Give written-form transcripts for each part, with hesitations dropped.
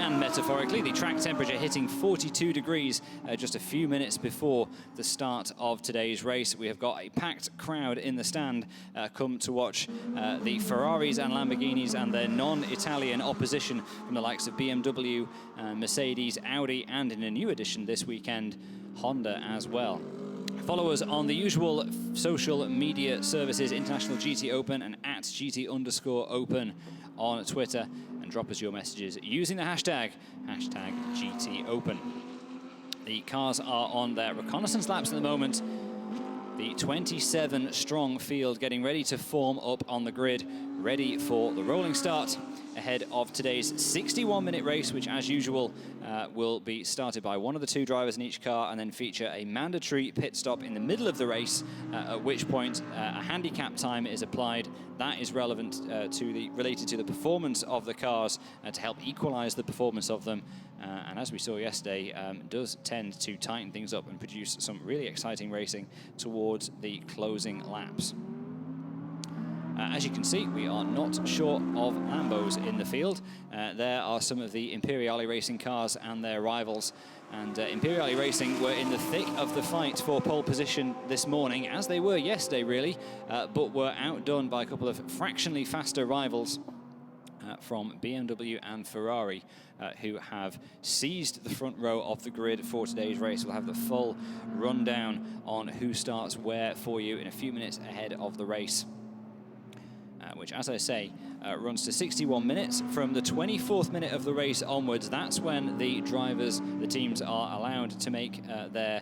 and metaphorically. The track temperature hitting 42 degrees just a few minutes before the start of today's race. We have got a packed crowd in the stand come to watch the Ferraris and Lamborghinis and their non-Italian opposition from the likes of BMW, Mercedes, Audi, and in a new addition this weekend, Honda as well. Follow us on the usual social media services, International GT Open and at GT_Open on Twitter, and drop us your messages using the hashtag GT Open. The cars are on their reconnaissance laps at the moment. The 27-strong field getting ready to form up on the grid, ready for the rolling start ahead of today's 61-minute race, which, as usual, will be started by one of the two drivers in each car and then feature a mandatory pit stop in the middle of the race, at which point a handicap time is applied. That is relevant related to the performance of the cars to help equalize the performance of them. And as we saw yesterday, does tend to tighten things up and produce some really exciting racing towards the closing laps. As you can see, we are not short of Lambos in the field. There are some of the Imperiale Racing cars and their rivals. And Imperiale Racing were in the thick of the fight for pole position this morning, as they were yesterday, really, but were outdone by a couple of fractionally faster rivals from BMW and Ferrari, who have seized the front row of the grid for today's race. We'll have the full rundown on who starts where for you in a few minutes ahead of the race. Which, as I say, runs to 61 minutes. From the 24th minute of the race onwards, that's when the drivers, the teams, are allowed to make their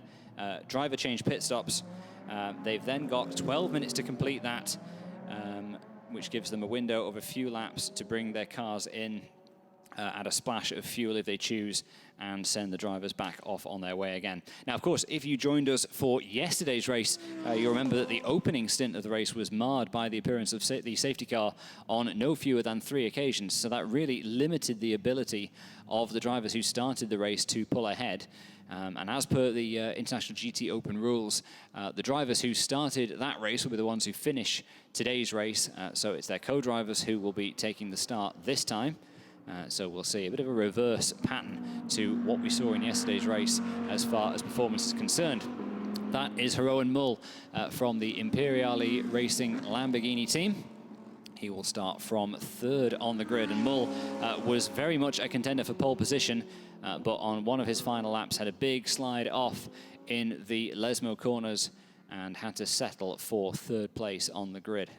driver change pit stops. They've then got 12 minutes to complete that, which gives them a window of a few laps to bring their cars in, add a splash of fuel if they choose, and send the drivers back off on their way again. Now, of course, if you joined us for yesterday's race, you'll remember that the opening stint of the race was marred by the appearance of the safety car on no fewer than 3 occasions. So that really limited the ability of the drivers who started the race to pull ahead. And as per the International GT Open rules, the drivers who started that race will be the ones who finish today's race. So it's their co-drivers who will be taking the start this time. So we'll see a bit of a reverse pattern to what we saw in yesterday's race as far as performance is concerned. That is Jeroen Mul from the Imperiale Racing Lamborghini team. He will start from 3rd on the grid, and Mul was very much a contender for pole position, but on one of his final laps had a big slide off in the Lesmo corners and had to settle for 3rd place on the grid.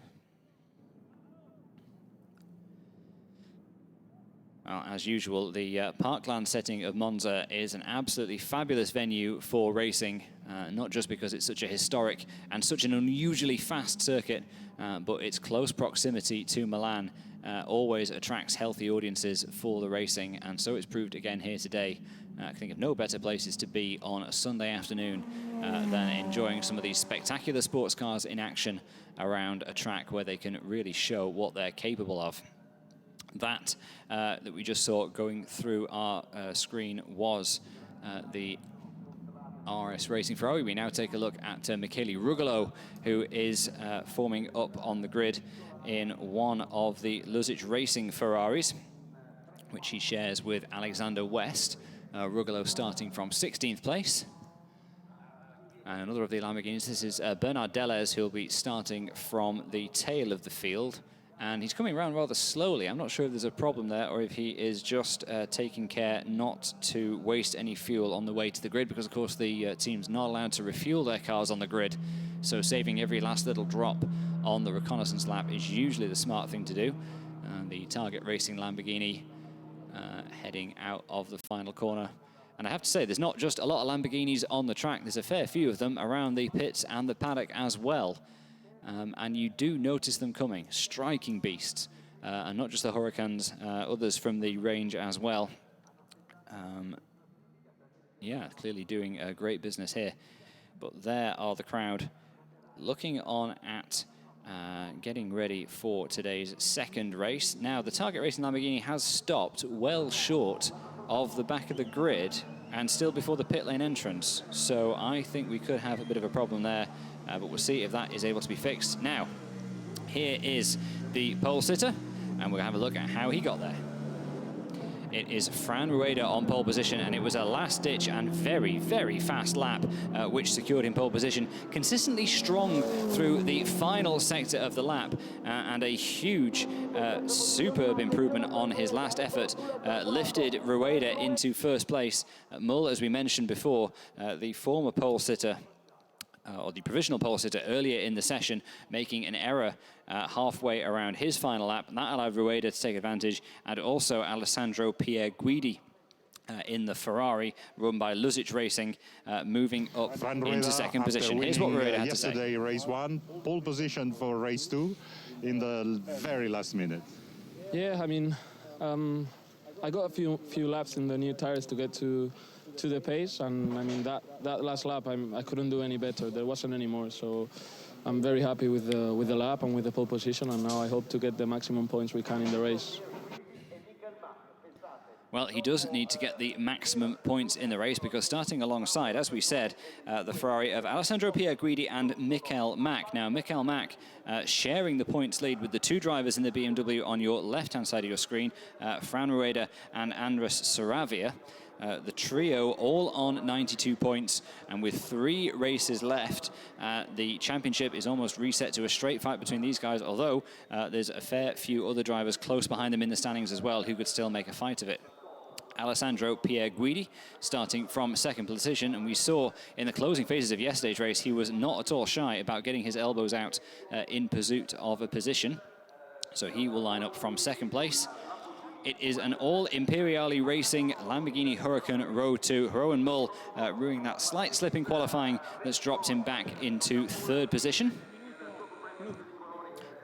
Well, as usual, the parkland setting of Monza is an absolutely fabulous venue for racing, not just because it's such a historic and such an unusually fast circuit, but its close proximity to Milan always attracts healthy audiences for the racing, and so it's proved again here today. I think of no better places to be on a Sunday afternoon than enjoying some of these spectacular sports cars in action around a track where they can really show what they're capable of. That we just saw going through our screen was the RS Racing Ferrari. We now take a look at Michele Rugolo, who is forming up on the grid in one of the Luzic Racing Ferraris, which he shares with Alexander West. Rugolo starting from 16th place. And another of the Lamborghinis, this is Bernard Delez, who'll be starting from the tail of the field. And he's coming around rather slowly. I'm not sure if there's a problem there or if he is just taking care not to waste any fuel on the way to the grid, because, of course, the team's not allowed to refuel their cars on the grid. So saving every last little drop on the reconnaissance lap is usually the smart thing to do. The Target Racing Lamborghini heading out of the final corner. And I have to say, there's not just a lot of Lamborghinis on the track. There's a fair few of them around the pits and the paddock as well. And you do notice them coming, striking beasts, and not just the Huracans, others from the range as well. Yeah, clearly doing a great business here. But there are the crowd looking on at getting ready for today's second race. Now, the Target Racing Lamborghini has stopped well short of the back of the grid and still before the pit lane entrance. So I think we could have a bit of a problem there. But we'll see if that is able to be fixed. Now, here is the pole sitter, and we'll have a look at how he got there. it is Fran Rueda on pole position, and it was a last-ditch and very, very fast lap which secured him pole position. Consistently strong through the final sector of the lap, and a huge, superb improvement on his last effort lifted Rueda into first place. Mull, as we mentioned before, the former pole sitter, or the provisional pole sitter earlier in the session, making an error halfway around his final lap, and that allowed Rueda to take advantage, and also Alessandro Pierguidi in the Ferrari run by Luzic Racing, moving up into second position. Here's what Rueda had to say. Yesterday, race 1, pole position for race 2 in the very last minute. Yeah, I mean, I got a few laps in the new tires to get to the pace, and I mean that last lap I couldn't do any better. There wasn't any more, so I'm very happy with the lap and with the pole position, and now I hope to get the maximum points we can in the race. Well, he does need to get the maximum points in the race, because starting alongside, as we said, the Ferrari of Alessandro Pierguidi and Michael Mack. Now, Michael Mack sharing the points lead with the two drivers in the BMW on your left-hand side of your screen, Fran Rueda and Andres Saravia. The trio all on 92 points, and with 3 races left, the championship is almost reset to a straight fight between these guys, although there's a fair few other drivers close behind them in the standings as well who could still make a fight of it. Alessandro Pierguidi starting from second position, and we saw in the closing phases of yesterday's race he was not at all shy about getting his elbows out in pursuit of a position, so he will line up from second place. It is an all Imperiale Racing Lamborghini Huracan Row 2. Jeroen Mull ruining that slight slip in qualifying that's dropped him back into third position.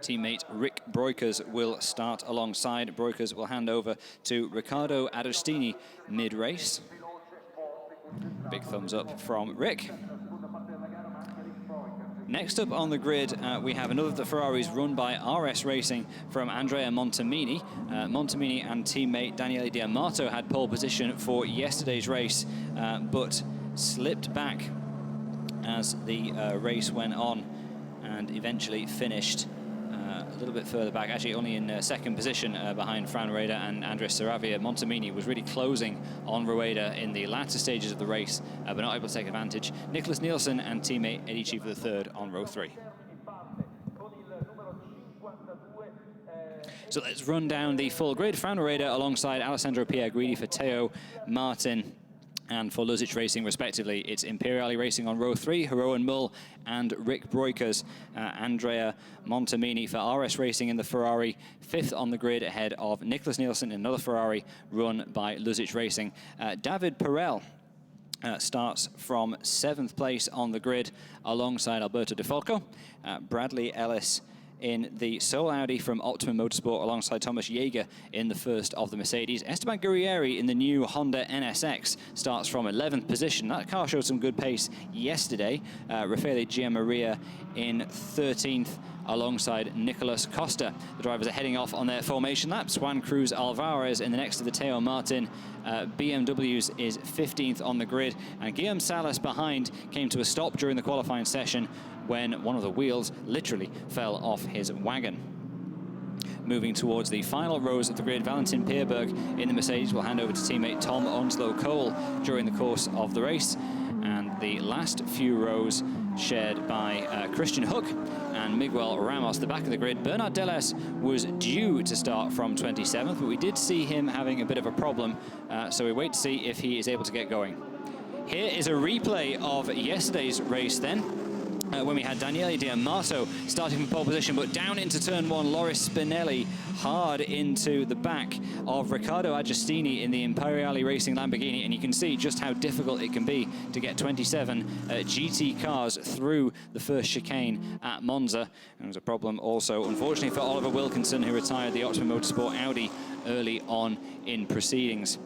Teammate Rick Breukers will start alongside. Breukers will hand over to Riccardo Agostini mid-race. Big thumbs up from Rick. Next up on the grid, we have another of the Ferraris run by RS Racing from Andrea Montemini. Montemini and teammate Daniele Diamato had pole position for yesterday's race, but slipped back as the race went on and eventually finished a little bit further back, actually only in second position behind Fran Rueda and Andres Saravia. Montemini was really closing on Rueda in the latter stages of the race, but not able to take advantage. Nicholas Nielsen and teammate Eddie Chief of the third on row 3. So let's run down the full grid. Fran Rueda alongside Alessandro Pierguidi for Teo Martin and for Luzic Racing, respectively. It's Imperiale Racing on row 3, Jeroen Mull and Rick Breukers. Andrea Montemini for RS Racing in the Ferrari, 5th on the grid ahead of Nicholas Nielsen in another Ferrari run by Luzic Racing. David Perel starts from 7th place on the grid alongside Alberto De Falco. Bradley Ellis in the sole Audi from Optimum Motorsport alongside Thomas Jaeger in the first of the Mercedes. Esteban Guerrieri in the new Honda NSX starts from 11th position. That car showed some good pace yesterday. Raffaele Gianmaria in 13th alongside Nicolas Costa. The drivers are heading off on their formation laps. Juan Cruz Alvarez in the next to the Teo Martin. BMWs is 15th on the grid, and Guillaume Salas behind came to a stop during the qualifying session when one of the wheels literally fell off his wagon. Moving towards the final rows of the grid, Valentin Pierberg in the Mercedes will hand over to teammate Tom Onslow Cole during the course of the race, and the last few rows shared by Christian Hook and Miguel Ramos, the back of the grid. Bernard Deles was due to start from 27th, but we did see him having a bit of a problem, so we wait to see if he is able to get going. Here is a replay of yesterday's race then, when we had Daniele Diamato starting from pole position, but down into turn 1, Loris Spinelli hard into the back of Riccardo Agostini in the Imperiale Racing Lamborghini, and you can see just how difficult it can be to get 27 GT cars through the first chicane at Monza. And was a problem also, unfortunately, for Oliver Wilkinson, who retired the Optimum Motorsport Audi early on in proceedings.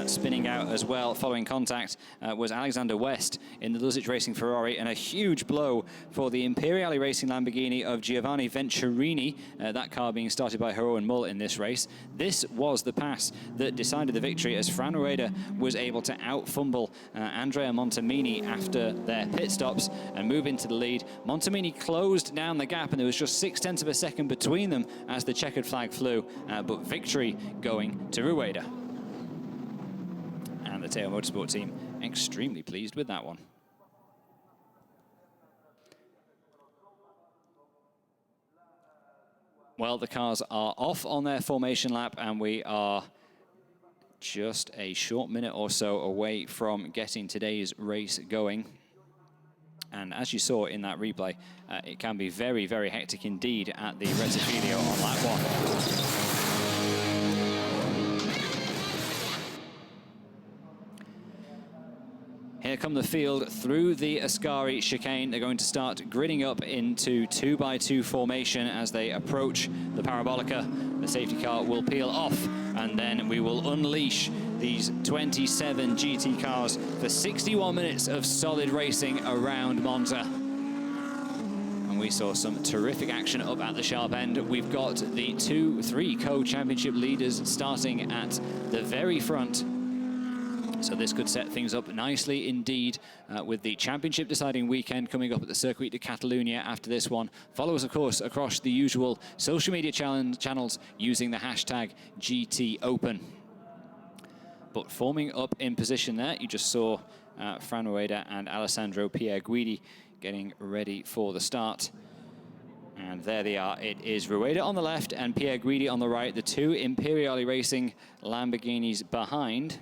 Spinning out as well following contact was Alexander West in the Luzic Racing Ferrari, and a huge blow for the Imperiale Racing Lamborghini of Giovanni Venturini, that car being started by Haro and Mull in this race. This was the pass that decided the victory, as Fran Rueda was able to out-fumble Andrea Montemini after their pit stops and move into the lead. Montemini closed down the gap, and there was just 0.6 of a second between them as the checkered flag flew, but victory going to Rueda. And the Teo Motorsport team extremely pleased with that one. Well, the cars are off on their formation lap, and we are just a short minute or so away from getting today's race going. And as you saw in that replay, it can be very, very hectic indeed at the Rettifilio on lap 1. Here come the field through the Ascari chicane. They're going to start gridding up into 2x2 formation as they approach the Parabolica. The safety car will peel off, and then we will unleash these 27 GT cars for 61 minutes of solid racing around Monza. And we saw some terrific action up at the sharp end. We've got the 2-3 co-championship leaders starting at the very front. So this could set things up nicely indeed, with the championship deciding weekend coming up at the Circuit de Catalunya after this one. Follow us, of course, across the usual social media channels using the hashtag GTOpen. But forming up in position there, you just saw Fran Rueda and Alessandro Pierguidi getting ready for the start. And there they are. It is Rueda on the left and Pierguidi on the right, the two Imperiale Racing Lamborghinis behind.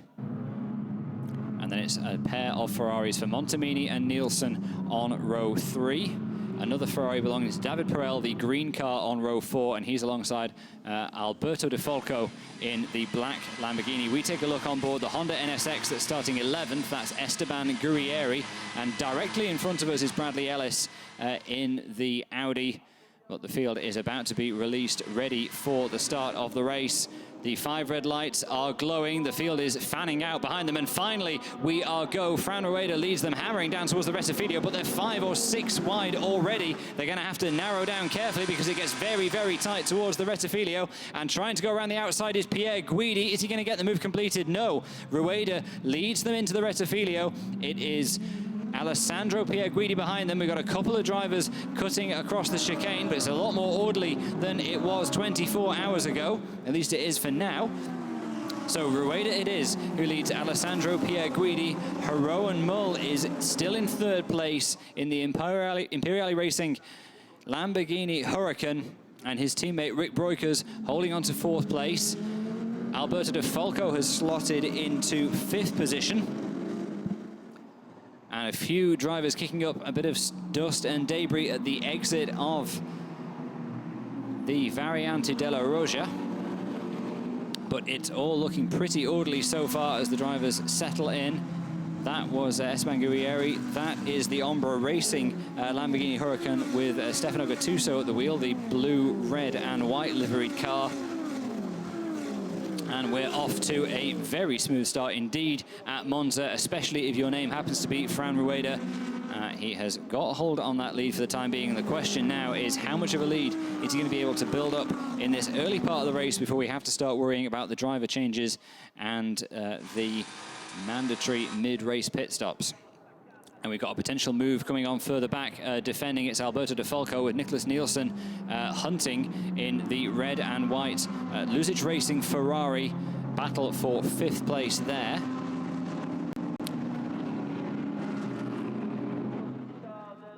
And then it's a pair of Ferraris for Montemini and Nielsen on row 3. Another Ferrari belonging to David Perel, the green car, on row 4, and he's alongside Alberto De Falco in the black Lamborghini. We take a look on board the Honda NSX that's starting 11th. That's Esteban Guerrieri, and directly in front of us is Bradley Ellis in the Audi. But the field is about to be released, ready for the start of the race. The 5 red lights are glowing. The field is fanning out behind them. And finally, we are go. Fran Rueda leads them, hammering down towards the Rettifilio, but they're 5 or 6 wide already. They're going to have to narrow down carefully because it gets very, very tight towards the Rettifilio. And trying to go around the outside is Pierguidi. Is he going to get the move completed? No. Rueda leads them into the Rettifilio. It is Alessandro Pierguidi behind them. We've got a couple of drivers cutting across the chicane, but it's a lot more orderly than it was 24 hours ago. At least it is for now. So Rueda it is who leads Alessandro Pierguidi. Haro and Mull is still in 3rd place in the Imperiale Racing Lamborghini Huracan, and his teammate Rick Breukers holding on to 4th place. Alberto De Falco has slotted into 5th position. And a few drivers kicking up a bit of dust and debris at the exit of the Variante della Roja. But it's all looking pretty orderly so far as the drivers settle in. That was Esteban Guerrieri. That is the Ombra Racing Lamborghini Huracan with Stefano Gattuso at the wheel, the blue, red and white liveried car. And we're off to a very smooth start indeed at Monza, especially if your name happens to be Fran Rueda. He has got a hold on that lead for the time being. And the question now is how much of a lead is he going to be able to build up in this early part of the race before we have to start worrying about the driver changes and the mandatory mid-race pit stops. And we've got a potential move coming on further back. Defending, it's Alberto De Falco with Nicholas Nielsen hunting in the red and white Luzic Racing Ferrari. Battle for 5th place there.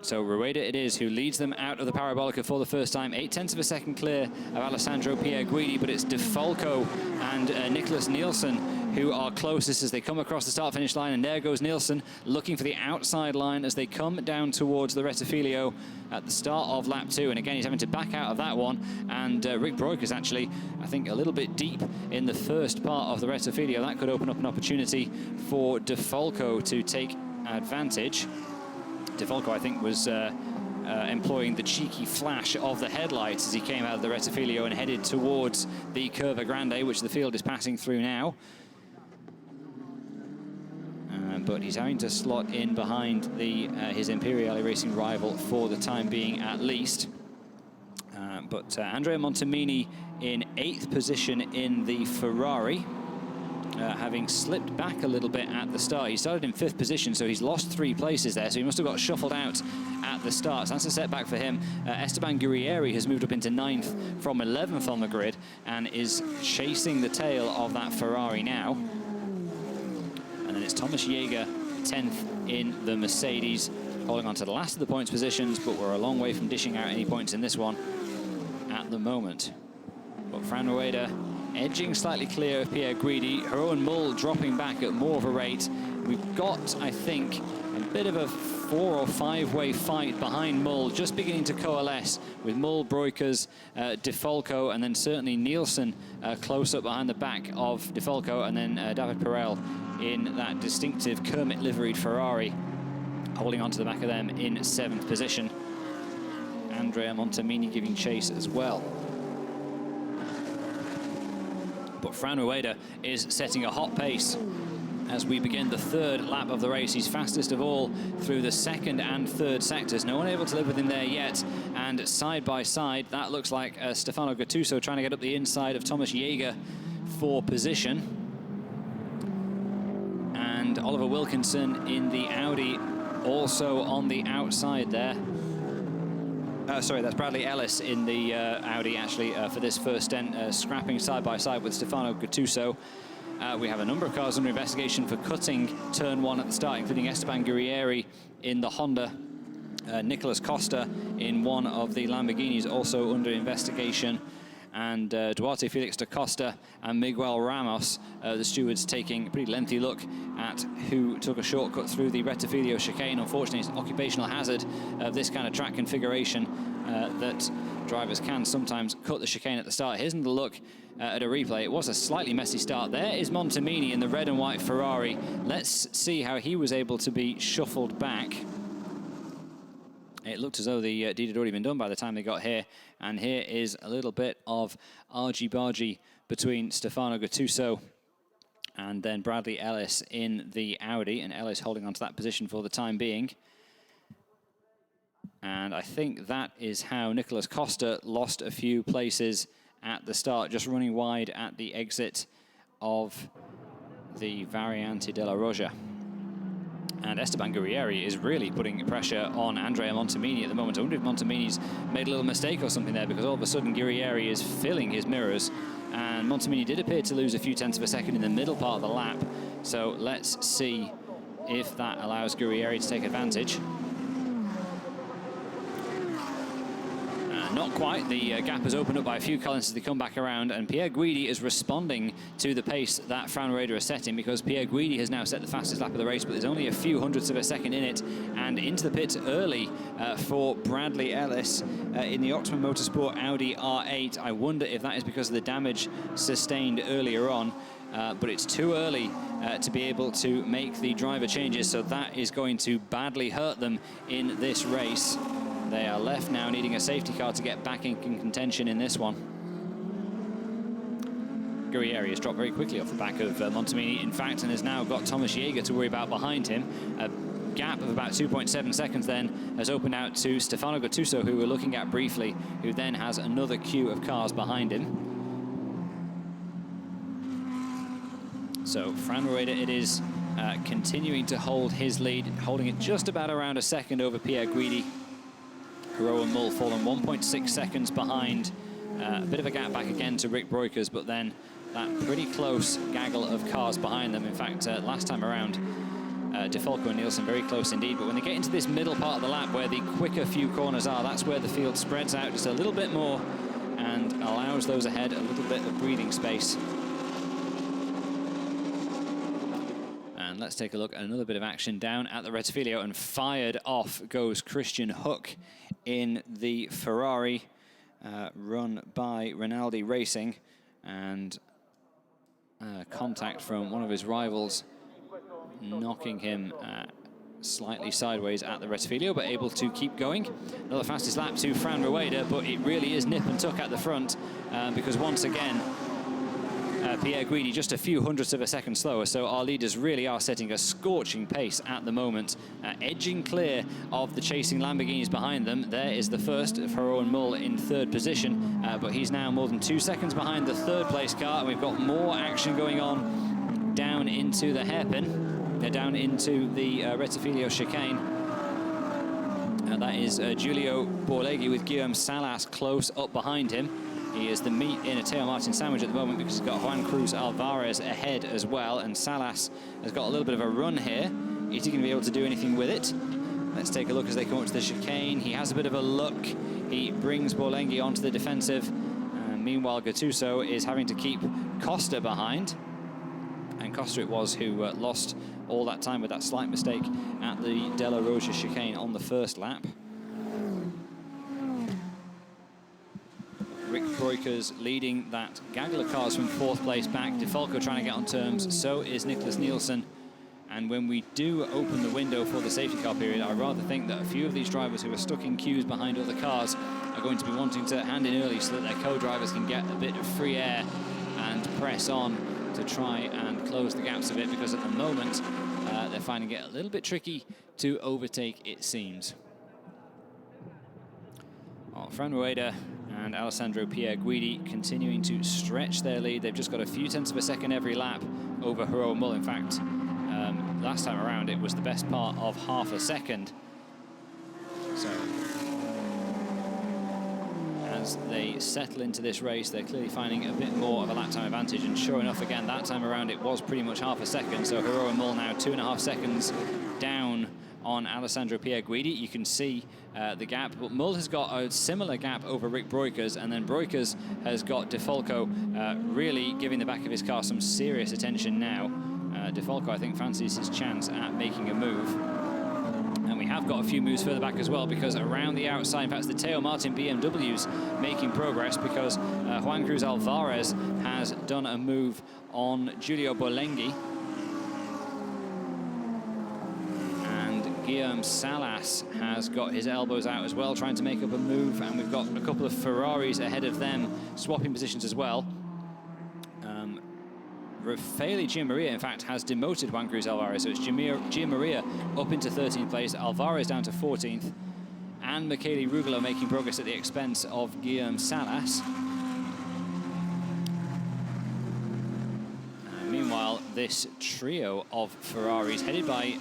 So Rueda it is who leads them out of the Parabolica for the first time. 0.8 of a second clear of Alessandro Pierguidi, but it's De Falco and Nicholas Nielsen who are closest as they come across the start-finish line. And there goes Nielsen looking for the outside line as they come down towards the Rettifilio at the start of lap 2. And again, he's having to back out of that one. And Rick Breukers actually, I think, a little bit deep in the first part of the Rettifilio. That could open up an opportunity for De Falco to take advantage. De Falco, I think, was employing the cheeky flash of the headlights as he came out of the Rettifilio and headed towards the Curva Grande, which the field is passing through now. but he's having to slot in behind his Imperiale Racing rival for the time being, at least. But Andrea Montemini in 8th position in the Ferrari, having slipped back a little bit at the start. He started in 5th position, so he's lost 3 places there, so he must have got shuffled out at the start. So that's a setback for him. Esteban Guerrieri has moved up into 9th from 11th on the grid and is chasing the tail of that Ferrari now. And then it's Thomas Jäger, 10th in the Mercedes, holding on to the last of the points positions, but we're a long way from dishing out any points in this one at the moment. But Fran Rueda edging slightly clear of Pierre Guidi. Jeroen Mul dropping back at more of a rate. We've got, I think, a bit of a 4 or 5-way fight behind Mul, just beginning to coalesce with Mul, Breukers, De Falco, and then certainly Nielsen close up behind the back of De Falco, and then David Perel in that distinctive Kermit liveried Ferrari, holding on to the back of them in 7th position. Andrea Montemini giving chase as well. But Fran Rueda is setting a hot pace as we begin the 3rd lap of the race. He's fastest of all through the 2nd and 3rd sectors. No one able to live with him there yet. And side by side, that looks like Stefano Gattuso trying to get up the inside of Thomas Jäger for position. And Oliver Wilkinson in the Audi also on the outside there. Sorry, that's Bradley Ellis in the Audi, actually, for this first stint, scrapping side by side with Stefano Gattuso. We have a number of cars under investigation for cutting turn 1 at the start, including Esteban Guerrieri in the Honda, Nicolas Costa in one of the Lamborghinis also under investigation, and Duarte Felix da Costa and Miguel Ramos, the stewards, taking a pretty lengthy look at who took a shortcut through the Rettifilio chicane. Unfortunately, it's an occupational hazard of this kind of track configuration that drivers can sometimes cut the chicane at the start. Here's another look at a replay. It was a slightly messy start. There is Montemini in the red and white Ferrari. Let's see how he was able to be shuffled back. It looked as though the deed had already been done by the time they got here. And here is a little bit of argy-bargy between Stefano Gattuso and then Bradley Ellis in the Audi. And Ellis holding on to that position for the time being. And I think that is how Nicolas Costa lost a few places at the start, just running wide at the exit of the Variante della Roja. And Esteban Guerrieri is really putting pressure on Andrea Montemini at the moment. I wonder if Montemini's made a little mistake or something there, because all of a sudden Guerrieri is filling his mirrors. And Montemini did appear to lose a few tenths of a second in the middle part of the lap. So let's see if that allows Guerrieri to take advantage. Not quite. The gap has opened up by a few car lengths as they come back around, and Pierre Guidi is responding to the pace that Fran Rueda is setting, because Pierre Guidi has now set the fastest lap of the race, but there's only a few hundredths of a second in it. And into the pits early for Bradley Ellis in the Optimum Motorsport Audi R8. I wonder if that is because of the damage sustained earlier on, but it's too early to be able to make the driver changes, so that is going to badly hurt them in this race. They are left now needing a safety car to get back in contention in this one. Guerrieri has dropped very quickly off the back of Montemini, in fact, and has now got Thomas Jäger to worry about behind him. A gap of about 2.7 seconds then has opened out to Stefano Gattuso, who we're looking at briefly, who then has another queue of cars behind him. So Fran Rueda, it is continuing to hold his lead, holding it just about around a second over Pierre Guidi. Jeroen Mul fallen 1.6 seconds behind. A bit of a gap back again to Rick Breukers, but then that pretty close gaggle of cars behind them. In fact, last time around, De Falco and Nielsen very close indeed. But when they get into this middle part of the lap where the quicker few corners are, that's where the field spreads out just a little bit more and allows those ahead a little bit of breathing space. And let's take a look at another bit of action down at the Rettifilio, and fired off goes Christian Hook in the Ferrari run by Rinaldi Racing, and contact from one of his rivals knocking him slightly sideways at the Rettifilio, but able to keep going. Another fastest lap to Fran Rueda, but it really is nip and tuck at the front, because once again Pierre Guidi just a few hundredths of a second slower, so our leaders really are setting a scorching pace at the moment, edging clear of the chasing Lamborghinis behind them. There is the first of Harold Mull in third position, but he's now more than 2 seconds behind the third place car, and we've got more action going on down into the hairpin, down into the Rettifilio chicane. That is Giulio Borleghi with Guillaume Salas close up behind him. He is the meat in a Teo Martin sandwich at the moment because he's got Juan Cruz Alvarez ahead as well, and Salas has got a little bit of a run here. Is he going to be able to do anything with it? Let's take a look as they come up to the chicane. He has a bit of a look. He brings Borleghi onto the defensive. Meanwhile, Gattuso is having to keep Costa behind. And Costa it was who lost all that time with that slight mistake at the Della Roja chicane on the first lap. Rick Breukers leading that. Gagler cars from fourth place back. DeFalco trying to get on terms. So is Nicholas Nielsen. And when we do open the window for the safety car period, I rather think that a few of these drivers who are stuck in queues behind other cars are going to be wanting to hand in early so that their co-drivers can get a bit of free air and press on to try and close the gaps a bit, because at the moment they're finding it a little bit tricky to overtake, it seems. Well, Fran Rueda and Alessandro Pierre Guidi continuing to stretch their lead. They've just got a few tenths of a second every lap over Harold Mull. In fact, last time around it was the best part of half a second. So as they settle into this race, they're clearly finding a bit more of a lap time advantage, and sure enough, again, that time around it was pretty much half a second. So Harold Mull now 2.5 seconds down on Alessandro Pierre Guidi. You can see the gap, but Mull has got a similar gap over Rick Breukers, and then Breukers has got DeFalco really giving the back of his car some serious attention now. DeFalco, I think, fancies his chance at making a move. And we have got a few moves further back as well, because around the outside, in fact, it's the Teo Martin BMWs making progress, because Juan Cruz Alvarez has done a move on Giulio Borleghi. And Guillaume Salas has got his elbows out as well, trying to make up a move. And we've got a couple of Ferraris ahead of them, swapping positions as well. Raffaele Gianmaria, in fact, has demoted Juan Cruz Alvarez, so it's Gianmaria up into 13th place, Alvarez down to 14th, and Michele Rugolo making progress at the expense of Guillaume Salas. Meanwhile, this trio of Ferraris, headed by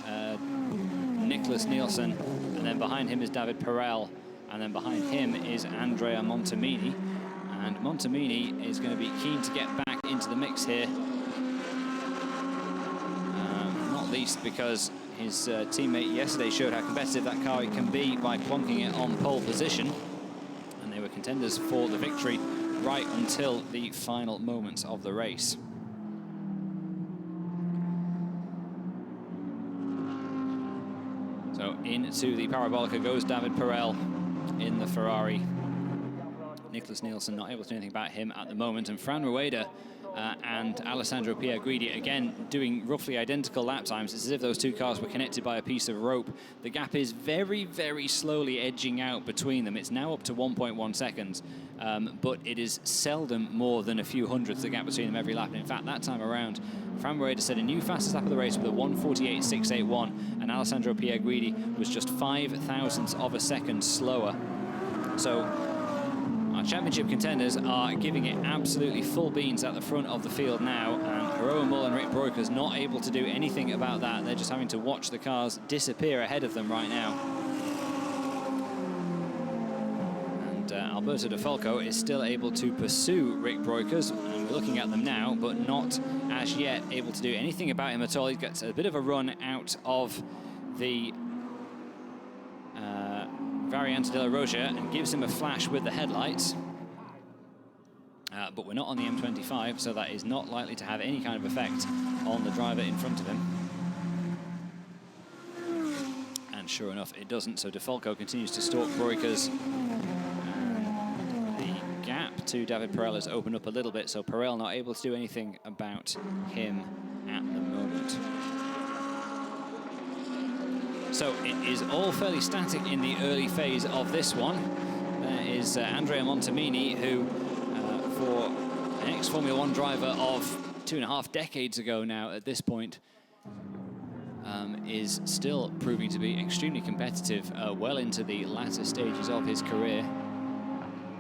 Nicholas Nielsen, and then behind him is David Perel, and then behind him is Andrea Montemini. And Montemini is going to be keen to get back into the mix here. Least because his teammate yesterday showed how competitive that car can be by plonking it on pole position, and they were contenders for the victory right until the final moments of the race. So into the Parabolica goes David Perel in the Ferrari. Nicholas Nielsen not able to do anything about him at the moment, and Fran Rueda and Alessandro Pierre Guidi again doing roughly identical lap times. It's as if those two cars were connected by a piece of rope. The gap is very, very slowly edging out between them. It's now up to 1.1 seconds, but it is seldom more than a few hundredths the gap between them every lap. And in fact, that time around, Fran Rueda set a new fastest lap of the race with a 1:48.681, and Alessandro Pierre Guidi was just 5 thousandths of a second slower. So our championship contenders are giving it absolutely full beans at the front of the field now, and Harold Mull and Rick Breukers not able to do anything about that. They're just having to watch the cars disappear ahead of them right now. And Alberto DeFalco is still able to pursue Rick Breukers, and we're looking at them now, but not as yet able to do anything about him at all. He gets a bit of a run out of the Variante della Roja and gives him a flash with the headlights. But we're not on the M25, so that is not likely to have any kind of effect on the driver in front of him. And sure enough, it doesn't, so DeFalco continues to stalk Breukers. The gap to David Perel has opened up a little bit, so Perel not able to do anything about him at the moment. So it is all fairly static in the early phase of this one. There is Andrea Montemini, who, for an ex-Formula One driver of 2.5 decades ago now at this point, is still proving to be extremely competitive well into the latter stages of his career.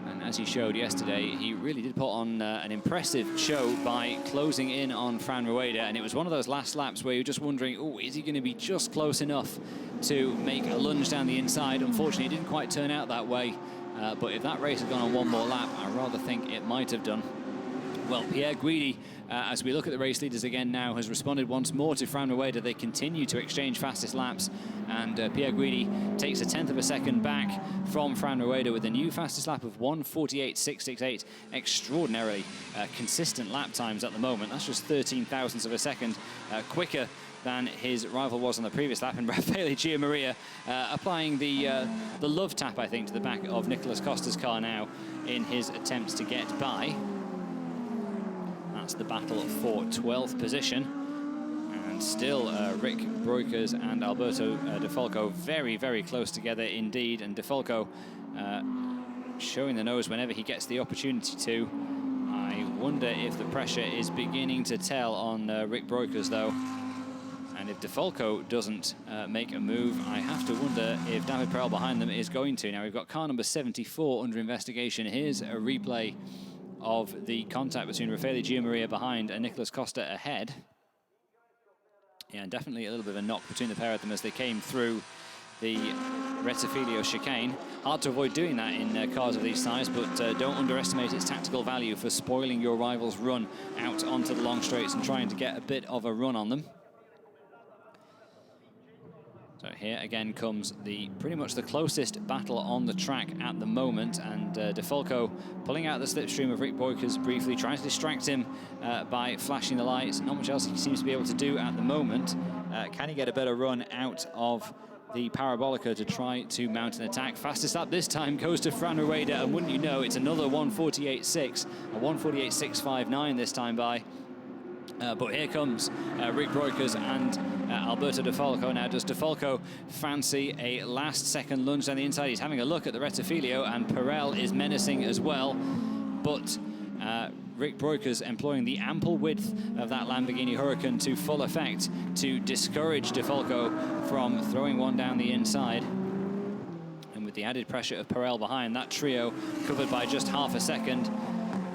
And as he showed yesterday, he really did put on an impressive show by closing in on Fran Rueda. And it was one of those last laps where you're just wondering, oh, is he going to be just close enough to make a lunge down the inside? Unfortunately, it didn't quite turn out that way. But if that race had gone on one more lap, I rather think it might have done. Well, Pierre Guidi, as we look at the race leaders again now, has responded once more to Fran Rueda. They continue to exchange fastest laps, and Pierre Guidi takes 1/10 of a second back from Fran Rueda with a new fastest lap of 1:48.668. Extraordinarily consistent lap times at the moment. That's just 13 thousandths of a second quicker than his rival was on the previous lap, and Raffaele Giammaria applying the love tap, I think, to the back of Nicolas Costa's car now in his attempts to get by. That's the battle for 12th position. And still Rick Breukers and Alberto De Falco very, very close together indeed. And De Falco showing the nose whenever he gets the opportunity to. I wonder if the pressure is beginning to tell on Rick Breukers, though. And if De Falco doesn't make a move, I have to wonder if David Perel behind them is going to. Now, we've got car number 74 under investigation. Here's a replay of the contact between Raffaele Giammaria behind and Nicolas Costa ahead. Yeah, and definitely a little bit of a knock between the pair of them as they came through the Rettifilio chicane. Hard to avoid doing that in cars of these size, but don't underestimate its tactical value for spoiling your rival's run out onto the long straights and trying to get a bit of a run on them. So here again comes pretty much the closest battle on the track at the moment, and De Falco pulling out the slipstream of Rick Breukers briefly, trying to distract him by flashing the lights. Not much else he seems to be able to do at the moment. Can he get a better run out of the Parabolica to try to mount an attack? Fastest lap this time goes to Fran Rueda, and wouldn't you know, it's another 1:48.6, a 1:48.659 this time by. But here comes Rick Breukers and Alberto De Falco. Now, does De Falco fancy a last-second lunge down the inside? He's having a look at the Rettifilio, and Perel is menacing as well. But Rick Breukers employing the ample width of that Lamborghini Huracan to full effect to discourage De Falco from throwing one down the inside. And with the added pressure of Perel behind, that trio covered by just half a second.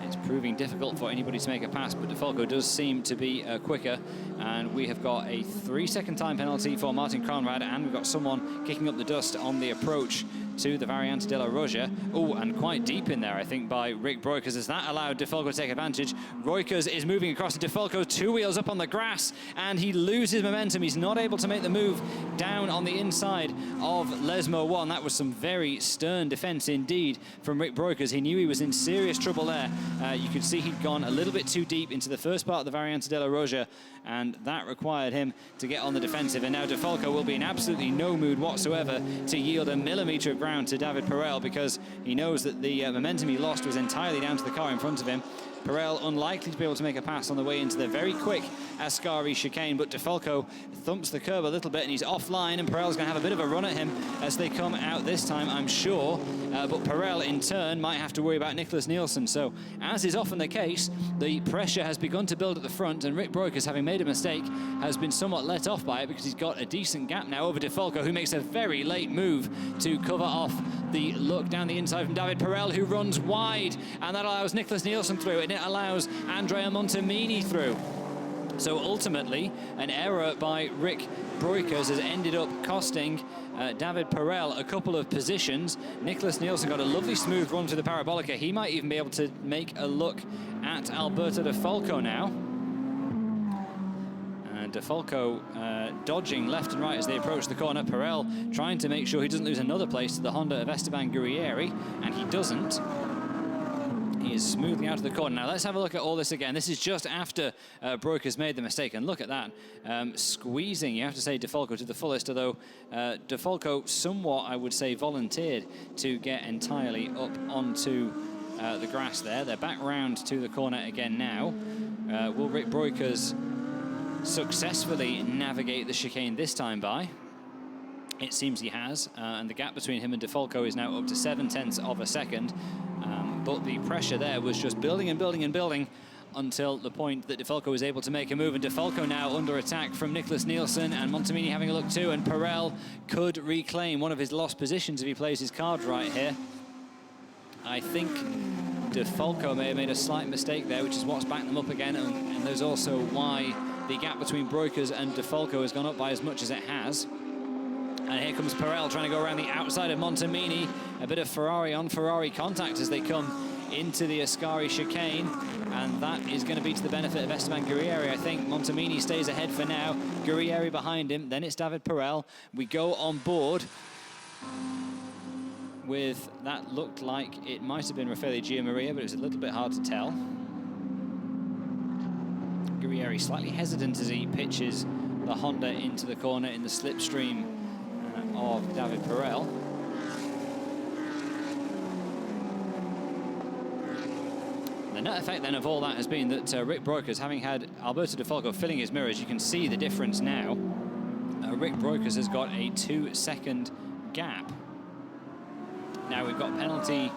It's proving difficult for anybody to make a pass, but De Falco does seem to be quicker. And we have got a 3-second time penalty for Martin Conrad, and we've got someone kicking up the dust on the approach to the Variante della Roggia. Oh, and quite deep in there, I think, by Rick Breukers. As that allowed De Falco to take advantage. Breukers is moving across to De Falco, 2 wheels up on the grass, and he loses momentum. He's not able to make the move down on the inside of Lesmo 1. That was some very stern defense indeed from Rick Breukers. He knew he was in serious trouble there. You could see he'd gone a little bit too deep into the first part of the Variante della Roggia, and that required him to get on the defensive. And now De Falco will be in absolutely no mood whatsoever to yield a millimetre of ground to David Perel, because he knows that the momentum he lost was entirely down to the car in front of him. Perel unlikely to be able to make a pass on the way into the very quick Ascari chicane, but De Falco thumps the curb a little bit and he's offline, and Perel's going to have a bit of a run at him as they come out this time, I'm sure. But Perel, in turn, might have to worry about Nicholas Nielsen. So, as is often the case, the pressure has begun to build at the front, and Rick Breukers, having made a mistake, has been somewhat let off by it because he's got a decent gap now over De Falco, who makes a very late move to cover off the look down the inside from David Perel, who runs wide, and that allows Nicholas Nielsen through, and it allows Andrea Montemini through. So ultimately, an error by Rick Breukers has ended up costing David Perel a couple of positions. Nicholas Nielsen got a lovely smooth run through the Parabolica. He might even be able to make a look at Alberto De Falco now. De Falco dodging left and right as they approach the corner. Perel trying to make sure he doesn't lose another place to the Honda of Esteban Guerrieri, and he doesn't. He is smoothly out of the corner. Now let's have a look at all this again. This is just after Breukers made the mistake, and look at that. Squeezing, you have to say, De Falco to the fullest, although De Falco somewhat, I would say, volunteered to get entirely up onto the grass there. They're back round to the corner again now. Will Rick Breukers successfully navigate the chicane this time by? It seems he has, and the gap between him and De Falco is now up to 0.7 of a second. But the pressure there was just building and building and building until the point that De Falco was able to make a move, and De Falco now under attack from Nicholas Nielsen, and Montemini having a look too, and Perel could reclaim one of his lost positions if he plays his card right here. I think De Falco may have made a slight mistake there, which is what's backed them up again, and there's also why the gap between Breukers and De Falco has gone up by as much as it has. And here comes Perel trying to go around the outside of Montemini. A bit of Ferrari on Ferrari contact as they come into the Ascari chicane, and that is going to be to the benefit of Esteban Guerrieri. I think Montemini stays ahead for now. Guerrieri behind him, then it's David Perel. We go on board with, that looked like it might have been Raffaele Gianmaria, but it was a little bit hard to tell. Guerrieri slightly hesitant as he pitches the Honda into the corner in the slipstream of David Perel. The net effect then of all that has been that Rick Breukers, having had Alberto De Falco filling his mirrors, you can see the difference now. Rick Breukers has got a 2-second gap. Now we've got penalty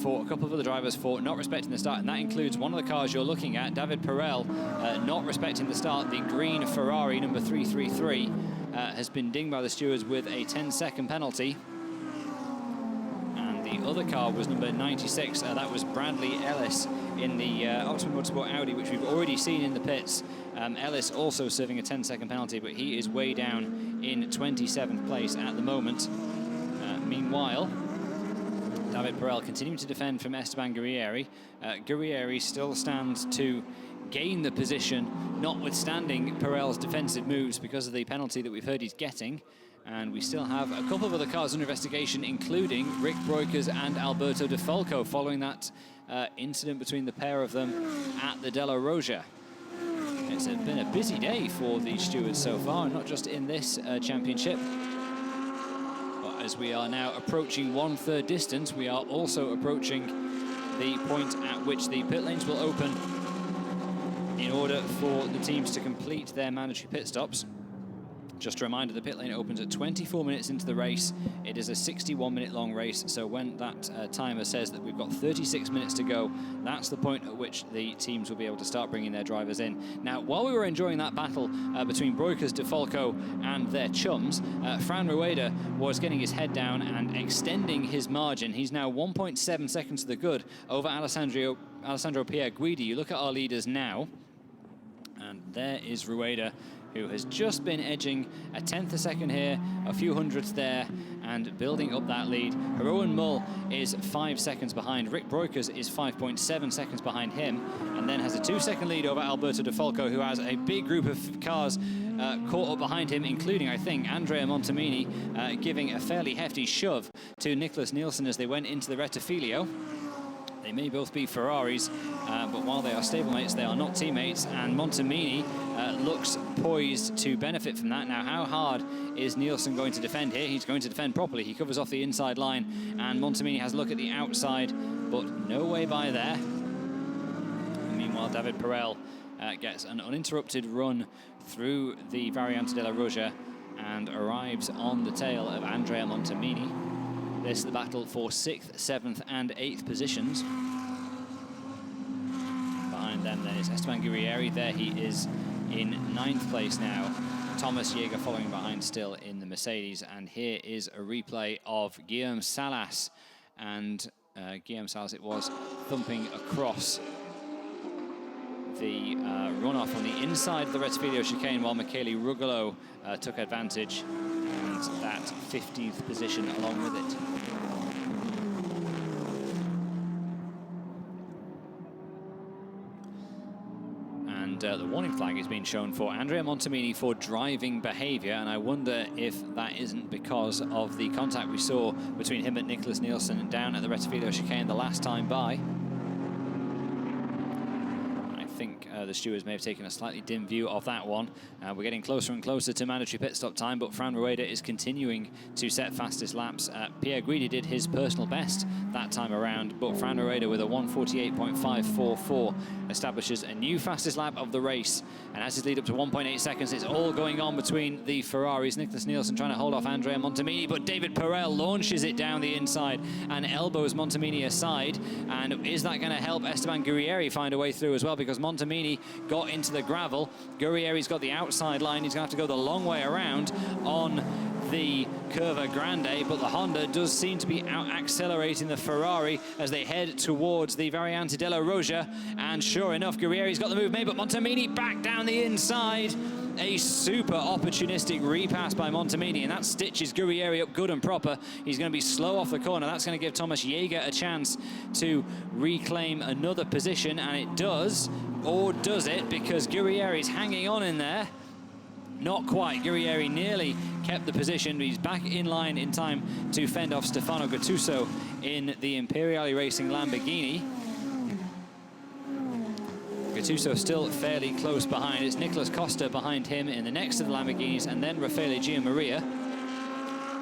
for a couple of other drivers for not respecting the start, and that includes one of the cars you're looking at, David Perel, not respecting the start. The green Ferrari, number 333, has been dinged by the stewards with a 10-second penalty. And the other car was number 96. That was Bradley Ellis in the Optimum Motorsport Audi, which we've already seen in the pits. Ellis also serving a 10-second penalty, but he is way down in 27th place at the moment. Meanwhile, David Perel continuing to defend from Esteban Guerrieri. Guerrieri still stands to gain the position, notwithstanding Perel's defensive moves because of the penalty that we've heard he's getting. And we still have a couple of other cars under investigation, including Rick Breukers and Alberto De Falco, following that incident between the pair of them at the Della Roja. It's been a busy day for the stewards so far, not just in this championship. But as we are now approaching 1/3 distance, we are also approaching the point at which the pit lanes will open in order for the teams to complete their mandatory pit stops. Just a reminder, the pit lane opens at 24 minutes into the race. It is a 61-minute long race, so when that timer says that we've got 36 minutes to go, that's the point at which the teams will be able to start bringing their drivers in. Now, while we were enjoying that battle between Breukers, De Falco and their chums, Fran Rueda was getting his head down and extending his margin. He's now 1.7 seconds to the good over Alessandro Pierre Guidi. You look at our leaders now, and there is Rueda, who has just been edging a tenth a second here, a few hundredths there, and building up that lead. Jeroen Mull is 5 seconds behind. Rick Breukers is 5.7 seconds behind him, and then has a 2-second lead over Alberto De Falco, who has a big group of cars caught up behind him, including, I think, Andrea Montemini, giving a fairly hefty shove to Nicholas Nielsen as they went into the Rettifilio. They may both be Ferraris, but while they are stablemates, they are not teammates, and Montemini looks poised to benefit from that. Now, how hard is Nielsen going to defend here? He's going to defend properly. He covers off the inside line, and Montemini has a look at the outside, but no way by there. And meanwhile, David Perel gets an uninterrupted run through the Variante della Roja and arrives on the tail of Andrea Montemini. This is the battle for 6th, 7th, and 8th positions. Behind them then is Esteban Guerrieri. There he is in 9th place now. Thomas Jäger following behind still in the Mercedes. And here is a replay of Guillaume Salas. And Guillaume Salas, it was thumping across the runoff on the inside of the Rettifilio chicane, while Michele Rugolo took advantage. That 15th position along with it. And the warning flag is being shown for Andrea Montemini for driving behaviour, and I wonder if that isn't because of the contact we saw between him and Nicholas Nielsen down at the Rettifilio chicane the last time by. I think think the stewards may have taken a slightly dim view of that one. We're getting closer and closer to mandatory pit stop time, but Fran Rueda is continuing to set fastest laps. Pierre Guidi did his personal best that time around, but Fran Rueda with a 1:48.544 establishes a new fastest lap of the race. And as his lead up to 1.8 seconds, it's all going on between the Ferraris. Nicholas Nielsen trying to hold off Andrea Montemini, but David Perel launches it down the inside and elbows Montemini aside. And is that going to help Esteban Guerrieri find a way through as well? Because Montemini got into the gravel. Guerrieri's got the outside line. He's going to have to go the long way around on the Curva Grande, but the Honda does seem to be out-accelerating the Ferrari as they head towards the Variante della Roja. And sure enough, Guerrieri's got the move made, but Montemini back down the inside. A super opportunistic repass by Montemini, and that stitches Guerrieri up good and proper. He's going to be slow off the corner. That's going to give Thomas Jaeger a chance to reclaim another position, and it does. Or does it? Because Guerrieri's hanging on in there. Not quite. Guerrieri nearly kept the position. He's back in line in time to fend off Stefano Gattuso in the Imperiale Racing Lamborghini. Gattuso still fairly close behind. It's Nicolas Costa behind him in the next of the Lamborghinis, and then Raffaele Gianmaria.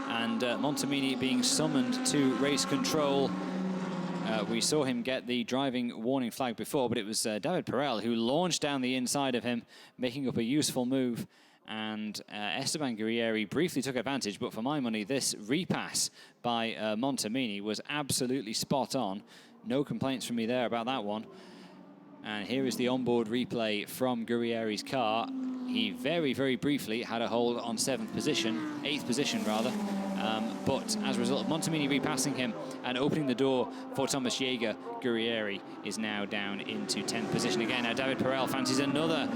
And Montemini being summoned to race control. We saw him get the driving warning flag before, but it was David Perel who launched down the inside of him, making up a useful move. And Esteban Guerrieri briefly took advantage, but for my money, this repass by Montemini was absolutely spot on. No complaints from me there about that one. And here is the onboard replay from Guerrieri's car. He very, very briefly had a hold on 8th position rather. But as a result of Montemini repassing him and opening the door for Thomas Jaeger, Guerrieri is now down into 10th position again. Now David Perel fancies another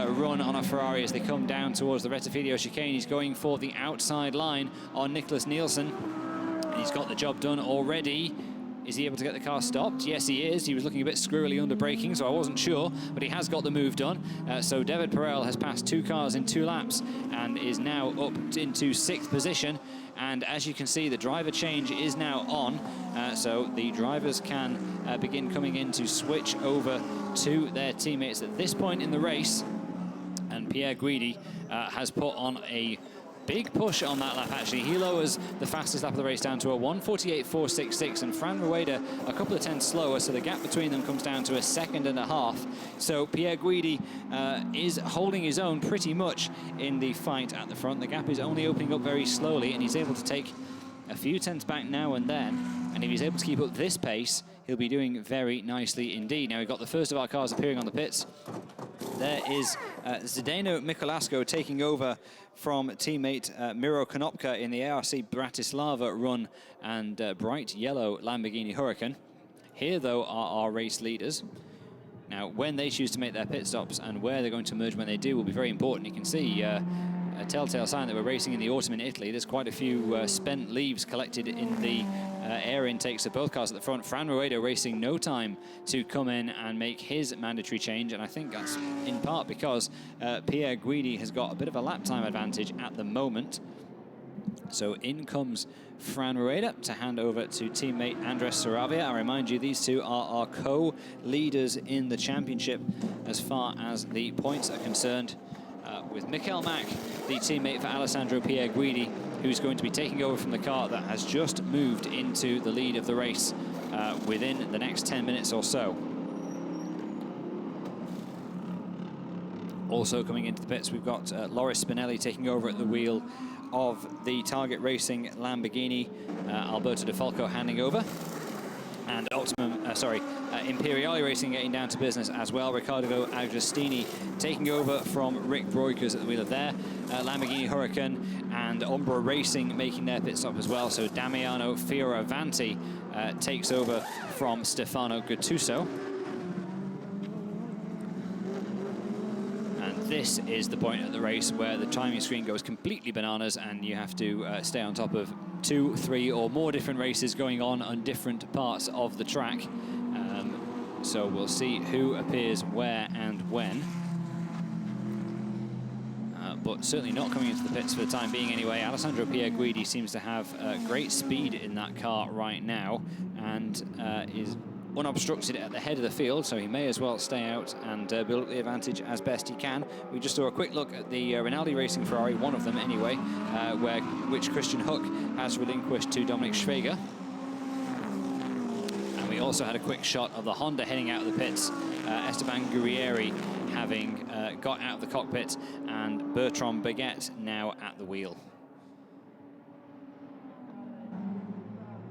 run on a Ferrari as they come down towards the Rettifilo chicane. He's going for the outside line on Nicholas Nielsen. And he's got the job done already. Is he able to get the car stopped? Yes, he is. He was looking a bit squirrely under braking, so I wasn't sure, but he has got the move done. So David Perel has passed 2 cars in 2 laps and is now up into 6th position. And as you can see, the driver change is now on. So the drivers can begin coming in to switch over to their teammates at this point in the race. And Pierre Guidi has put on a big push on that lap, actually. He lowers the fastest lap of the race down to a 1:48.466, and Fran Rueda a couple of tenths slower, so the gap between them comes down to a 1.5 seconds. So Pierre Guidi is holding his own pretty much in the fight at the front. The gap is only opening up very slowly, and he's able to take a few tenths back now and then. And if he's able to keep up this pace, he'll be doing very nicely indeed. Now we've got the first of our cars appearing on the pits. There is Zdeno Mikolasco taking over from teammate Miro Konopka in the ARC Bratislava run and bright yellow Lamborghini Huracan. Here, though, are our race leaders. Now, when they choose to make their pit stops and where they're going to merge when they do will be very important. You can see a telltale sign that we're racing in the autumn in Italy. There's quite a few spent leaves collected in the air intakes of both cars at the front. Fran Rueda racing no time to come in and make his mandatory change, and I think that's in part because Pierre Guidi has got a bit of a lap time advantage at the moment. So in comes Fran Rueda to hand over to teammate Andres Saravia. I remind you, these two are our co-leaders in the championship as far as the points are concerned. With Michael Mack, the teammate for Alessandro Pierre Guidi, who's going to be taking over from the car that has just moved into the lead of the race within the next 10 minutes or so. Also coming into the pits, we've got Loris Spinelli taking over at the wheel of the Target Racing Lamborghini. Alberto De Falco handing over. And Imperiale Racing getting down to business as well. Riccardo Agostini taking over from Rick Broikers at the wheel of their Lamborghini Huracan, and Umbra Racing making their pit stop as well. So Damiano Fioravanti takes over from Stefano Gattuso. And this is the point of the race where the timing screen goes completely bananas and you have to stay on top of 2, 3 or more different races going on different parts of the track. So we'll see who appears where and when. But certainly not coming into the pits for the time being anyway. Alessandro Pierre Guidi seems to have great speed in that car right now and is unobstructed at the head of the field, so he may as well stay out and build up the advantage as best he can. We just saw a quick look at the Rinaldi Racing Ferrari, one of them anyway, which Christian Hook has relinquished to Dominic Schweger. And we also had a quick shot of the Honda heading out of the pits, Esteban Guerrieri having got out of the cockpit, and Bertrand Baguette now at the wheel.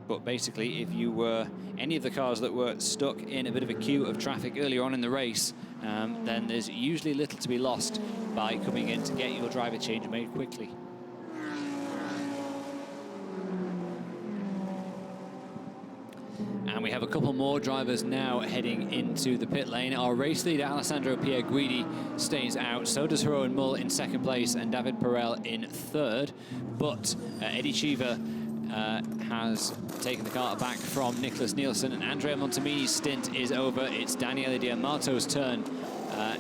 But basically, if you were any of the cars that were stuck in a bit of a queue of traffic earlier on in the race, then there's usually little to be lost by coming in to get your driver change made quickly. And we have a couple more drivers now heading into the pit lane. Our race leader, Alessandro Pierguidi, stays out. So does Jeroen Mull in second place and David Perel in third. But Eddie Cheever has taken the car back from Nicholas Nielsen, and Andrea Montemini's stint is over. It's Daniele Diamato's turn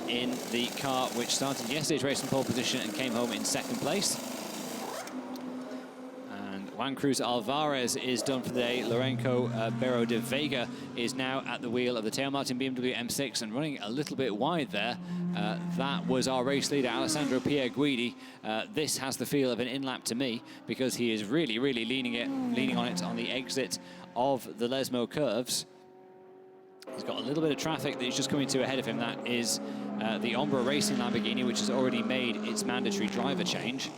in the car, which started yesterday's race in pole position and came home in second place. And Juan Cruz Alvarez is done for the day. Lorenzo Bero de Vega is now at the wheel of the Teo Martin BMW M6 and running a little bit wide there. That was our race leader, Alessandro Pierguidi. This has the feel of an in-lap to me, because he is really, really leaning on it on the exit of the Lesmo curves. He's got a little bit of traffic that he's just coming to ahead of him. That is the Ombra Racing Lamborghini, which has already made its mandatory driver change.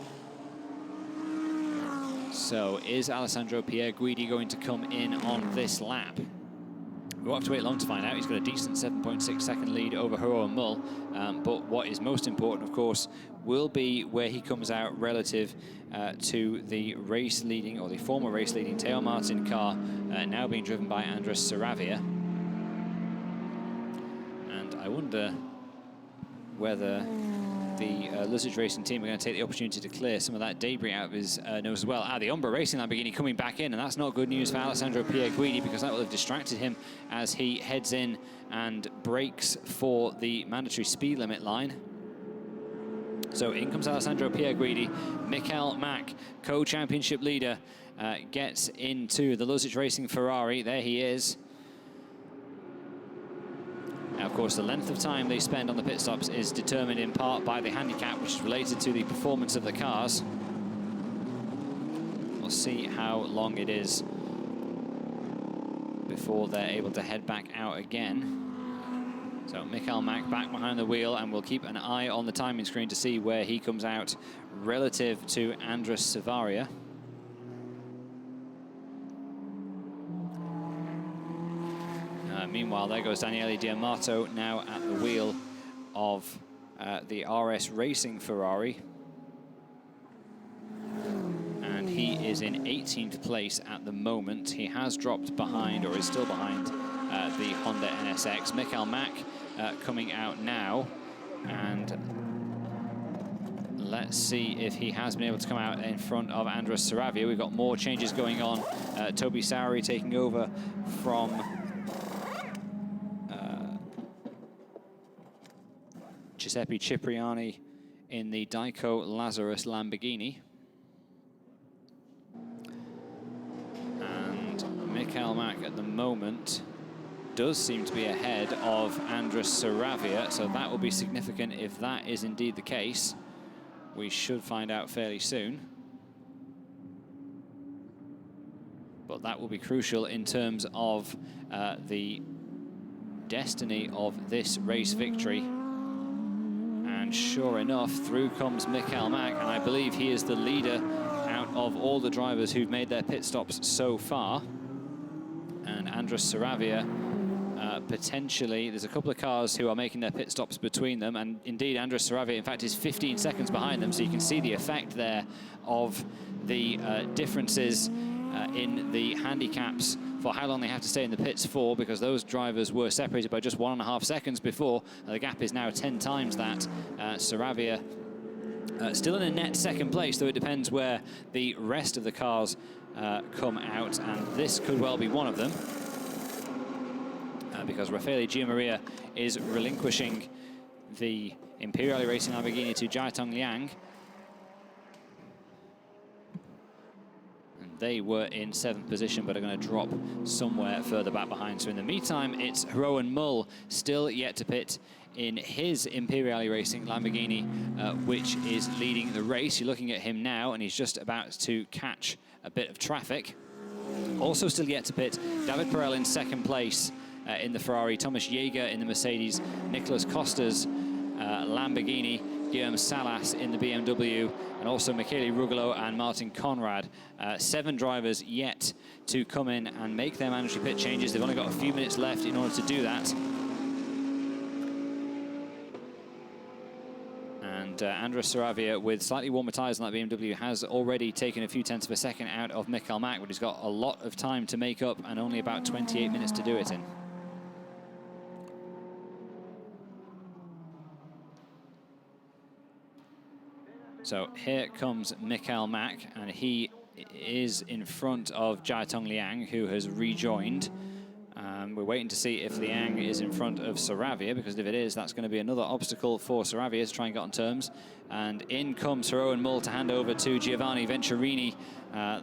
So is Alessandro Pierguidi going to come in on this lap? We won't have to wait long to find out. He's got a decent 7.6 second lead over Jeroen Mull. But what is most important, of course, will be where he comes out relative to the race leading, or the former race leading Teo Martin car, now being driven by Andres Saravia. And I wonder whether the Lussage Racing team are going to take the opportunity to clear some of that debris out of his nose as well. The Ombra Racing Lamborghini coming back in, and that's not good news for Alessandro Pierguidi, because that will have distracted him as he heads in and brakes for the mandatory speed limit line. So in comes Alessandro Pierguidi. Michael Mack, co-championship leader, gets into the Lussage Racing Ferrari. There he is. Now, of course, the length of time they spend on the pit stops is determined in part by the handicap, which is related to the performance of the cars. We'll see how long it is before they're able to head back out again. So Michael Mack back behind the wheel, and we'll keep an eye on the timing screen to see where he comes out relative to Andres Savaria. Meanwhile, there goes Daniele Diamato now at the wheel of the RS Racing Ferrari. And he is in 18th place at the moment. He has dropped behind, or is still behind, the Honda NSX. Michael Mack coming out now. And let's see if he has been able to come out in front of Andres Saravia. We've got more changes going on. Toby Sowery taking over from Giuseppe Cipriani in the Daiko Lazarus Lamborghini. And Michael Mack at the moment does seem to be ahead of Andres Saravia, so that will be significant if that is indeed the case. We should find out fairly soon. But that will be crucial in terms of the destiny of this race victory. And sure enough, through comes Michael Mack, and I believe he is the leader out of all the drivers who've made their pit stops so far. And Andres Saravia, potentially, there's a couple of cars who are making their pit stops between them, and indeed Andres Saravia, in fact, is 15 seconds behind them, so you can see the effect there of the differences in the handicaps for how long they have to stay in the pits for, because those drivers were separated by just 1.5 seconds before. The gap is now 10 times that. Saravia still in a net second place, though it depends where the rest of the cars come out, and this could well be one of them, because Raffaele Giammaria is relinquishing the Imperiale Racing Lamborghini to Jiatong Liang. they were in 7th position, but are going to drop somewhere further back behind. So in the meantime, it's Rowan Mull still yet to pit in his Imperiale Racing Lamborghini, which is leading the race. You're looking at him now, and he's just about to catch a bit of traffic. Also still yet to pit, David Perel in 2nd place in the Ferrari, Thomas Jaeger in the Mercedes, Nicolas Costa's Lamborghini, Guillaume Salas in the BMW, and also Michele Rugolo and Martin Conrad. 7 drivers yet to come in and make their mandatory pit changes. They've only got a few minutes left in order to do that. And Andres Saravia, with slightly warmer tyres on that BMW, has already taken a few tenths of a second out of Mikael Mack, but he's got a lot of time to make up and only about 28 minutes to do it in. So here comes Mikael Mack, and he is in front of Jiatong Liang, who has rejoined. We're waiting to see if Liang is in front of Saravia, because if it is, that's going to be another obstacle for Saravia to try and get on terms. And in comes Rowan Mull to hand over to Giovanni Venturini,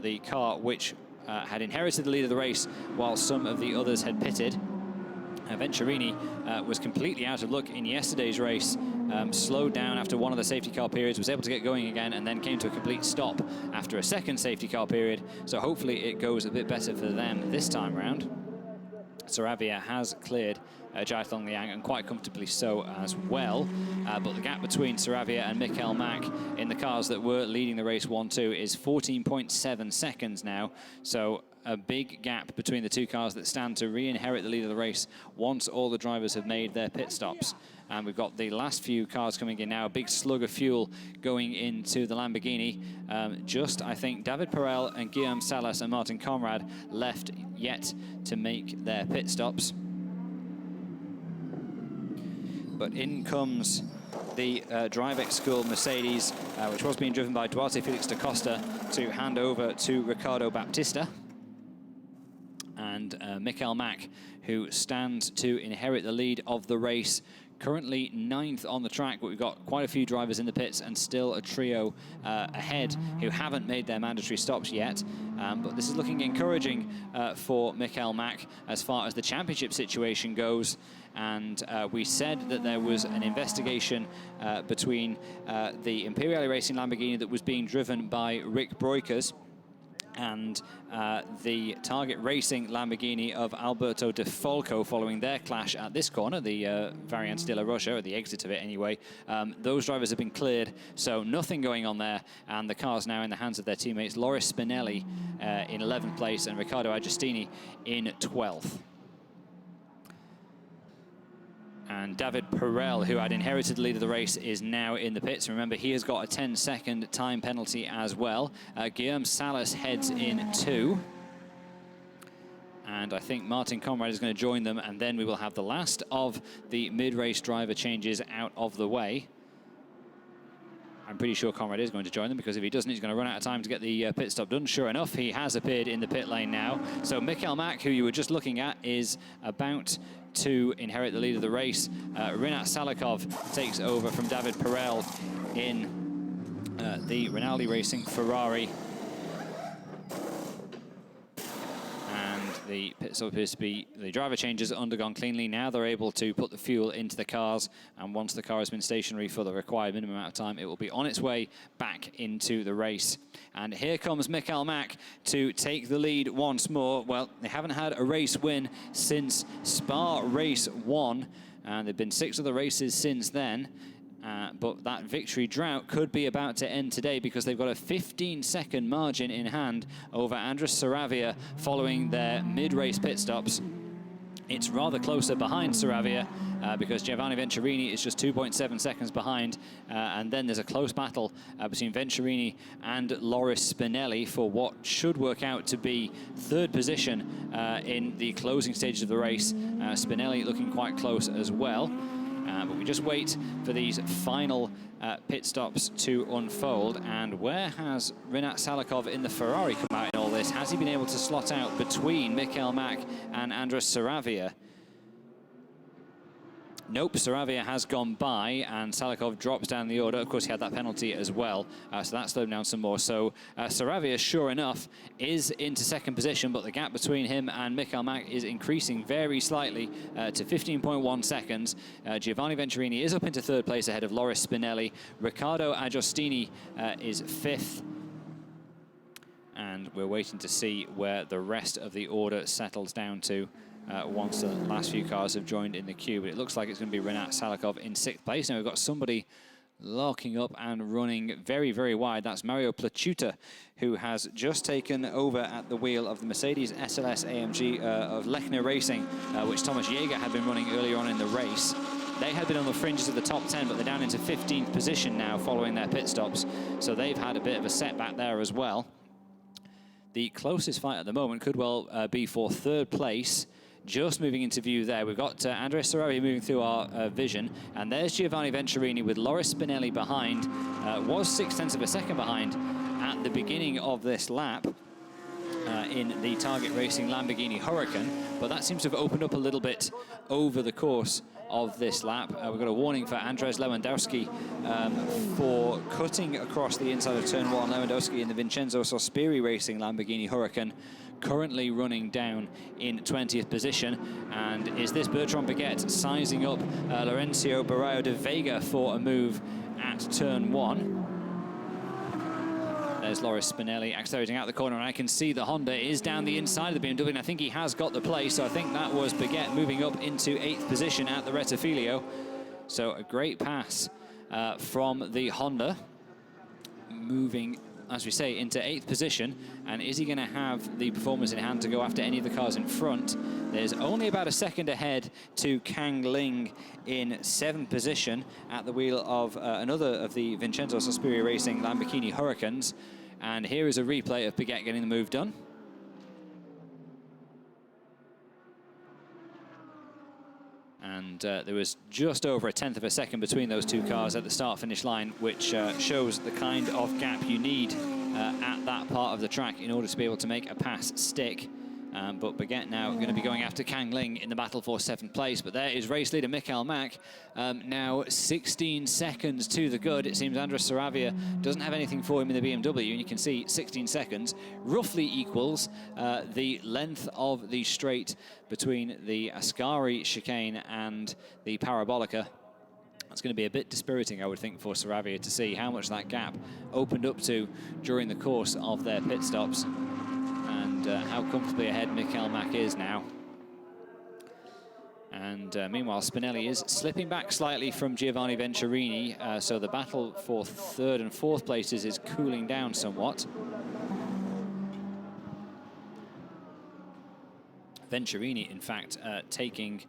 the car which had inherited the lead of the race while some of the others had pitted. Venturini was completely out of luck in yesterday's race, slowed down after one of the safety car periods, was able to get going again, and then came to a complete stop after a second safety car period. So hopefully it goes a bit better for them this time round. Saravia has cleared Jiatong Liang, and quite comfortably so as well. But the gap between Saravia and Mikael Mack in the cars that were leading the race 1-2 is 14.7 seconds now. So a big gap between the two cars that stand to re-inherit the lead of the race once all the drivers have made their pit stops. And we've got the last few cars coming in now, a big slug of fuel going into the Lamborghini. Just, I think, David Perel and Guillaume Salas and Martin Conrad left yet to make their pit stops. But in comes the Drivex School Mercedes, which was being driven by Duarte Felix da Costa, to hand over to Ricardo Baptista. And Mikael Mack, who stands to inherit the lead of the race, currently 9th on the track, but we've got quite a few drivers in the pits and still a trio ahead who haven't made their mandatory stops yet. But this is looking encouraging for Mikael Mack as far as the championship situation goes. And we said that there was an investigation between the Imperiale Racing Lamborghini that was being driven by Rick Breukers and the Target Racing Lamborghini of Alberto De Falco following their clash at this corner, the Variante della Rocha, or the exit of it anyway. Those drivers have been cleared, so nothing going on there, and the car's now in the hands of their teammates. Loris Spinelli in 11th place and Riccardo Agostini in 12th. And David Perel, who had inherited the lead of the race, is now in the pits. Remember, he has got a 10-second time penalty as well. Guillaume Salas heads in 2. And I think Martin Conrad is going to join them, and then we will have the last of the mid-race driver changes out of the way. I'm pretty sure Conrad is going to join them, because if he doesn't, he's going to run out of time to get the pit stop done. Sure enough, he has appeared in the pit lane now. So Mikael Mack, who you were just looking at, is about to inherit the lead of the race. Rinat Salikov takes over from David Perel in the Rinaldi Racing Ferrari. The pit stop appears to be, the driver changes are undergone cleanly. Now they're able to put the fuel into the cars, and once the car has been stationary for the required minimum amount of time, it will be on its way back into the race. And here comes Mikael Mack to take the lead once more. Well, they haven't had a race win since Spa Race 1, and there have been 6 other races since then. But that victory drought could be about to end today, because they've got a 15-second margin in hand over Andres Saravia following their mid-race pit stops. It's rather closer behind Saravia because Giovanni Venturini is just 2.7 seconds behind. And then there's a close battle between Venturini and Loris Spinelli for what should work out to be 3rd position in the closing stages of the race. Spinelli looking quite close as well. But we just wait for these final pit stops to unfold. And where has Rinat Salikov in the Ferrari come out in all this? Has he been able to slot out between Mikael Mack and Andres Saravia? Nope, Saravia has gone by, and Salikov drops down the order. Of course, he had that penalty as well, so that slowed him down some more. So Saravia, sure enough, is into second position, but the gap between him and Michael Mack is increasing very slightly to 15.1 seconds. Giovanni Venturini is up into third place ahead of Loris Spinelli. Riccardo Agostini is fifth. And we're waiting to see where the rest of the order settles down to once the last few cars have joined in the queue. But it looks like it's going to be Renat Salikov in sixth place. Now we've got somebody locking up and running very, very wide. That's Mario Placiuta, who has just taken over at the wheel of the Mercedes SLS AMG of Lechner Racing, which Thomas Jäger had been running earlier on in the race. They had been on the fringes of the top 10, but they're down into 15th position now following their pit stops. So they've had a bit of a setback there as well. The closest fight at the moment could well be for third place. Just moving into view there, we've got Andres Saravia moving through our vision, and there's Giovanni Venturini with Loris Spinelli behind. Was 0.6 of a second behind at the beginning of this lap in the Target Racing Lamborghini Huracan, but that seems to have opened up a little bit over the course of this lap. We've got a warning for Andrzej Lewandowski for cutting across the inside of turn one. Lewandowski in the Vincenzo Sospiri Racing Lamborghini Huracan, currently running down in 20th position. And is this Bertrand Baguette sizing up Lorenzo Barrio de Vega for a move at turn one? There's Loris Spinelli accelerating out the corner, and I can see the Honda is down the inside of the BMW, and I think he has got the place. So I think that was Baguette moving up into 8th position at the Rettifilio. So a great pass from the Honda, moving, as we say, into 8th position. And is he going to have the performance in hand to go after any of the cars in front? There's only about a second ahead to Kang Ling in 7th position at the wheel of another of the Vincenzo Sospiri Racing Lamborghini Huracans. And here is a replay of Baguette getting the move done. And there was just over a 1/10 of a second between those two cars at the start-finish line, which shows the kind of gap you need at that part of the track in order to be able to make a pass stick. But Baguette now going to be going after Kang Ling in the battle for 7th place. But there is race leader Michael Mack, now 16 seconds to the good. It seems Andres Saravia doesn't have anything for him in the BMW, and you can see 16 seconds roughly equals the length of the straight between the Ascari chicane and the Parabolica. It's going to be a bit dispiriting, I would think, for Saravia to see how much that gap opened up to during the course of their pit stops, and how comfortably ahead Michael Mack is now. And meanwhile, Spinelli is slipping back slightly from Giovanni Venturini, so the battle for 3rd and 4th places is cooling down somewhat. Venturini, in fact, taking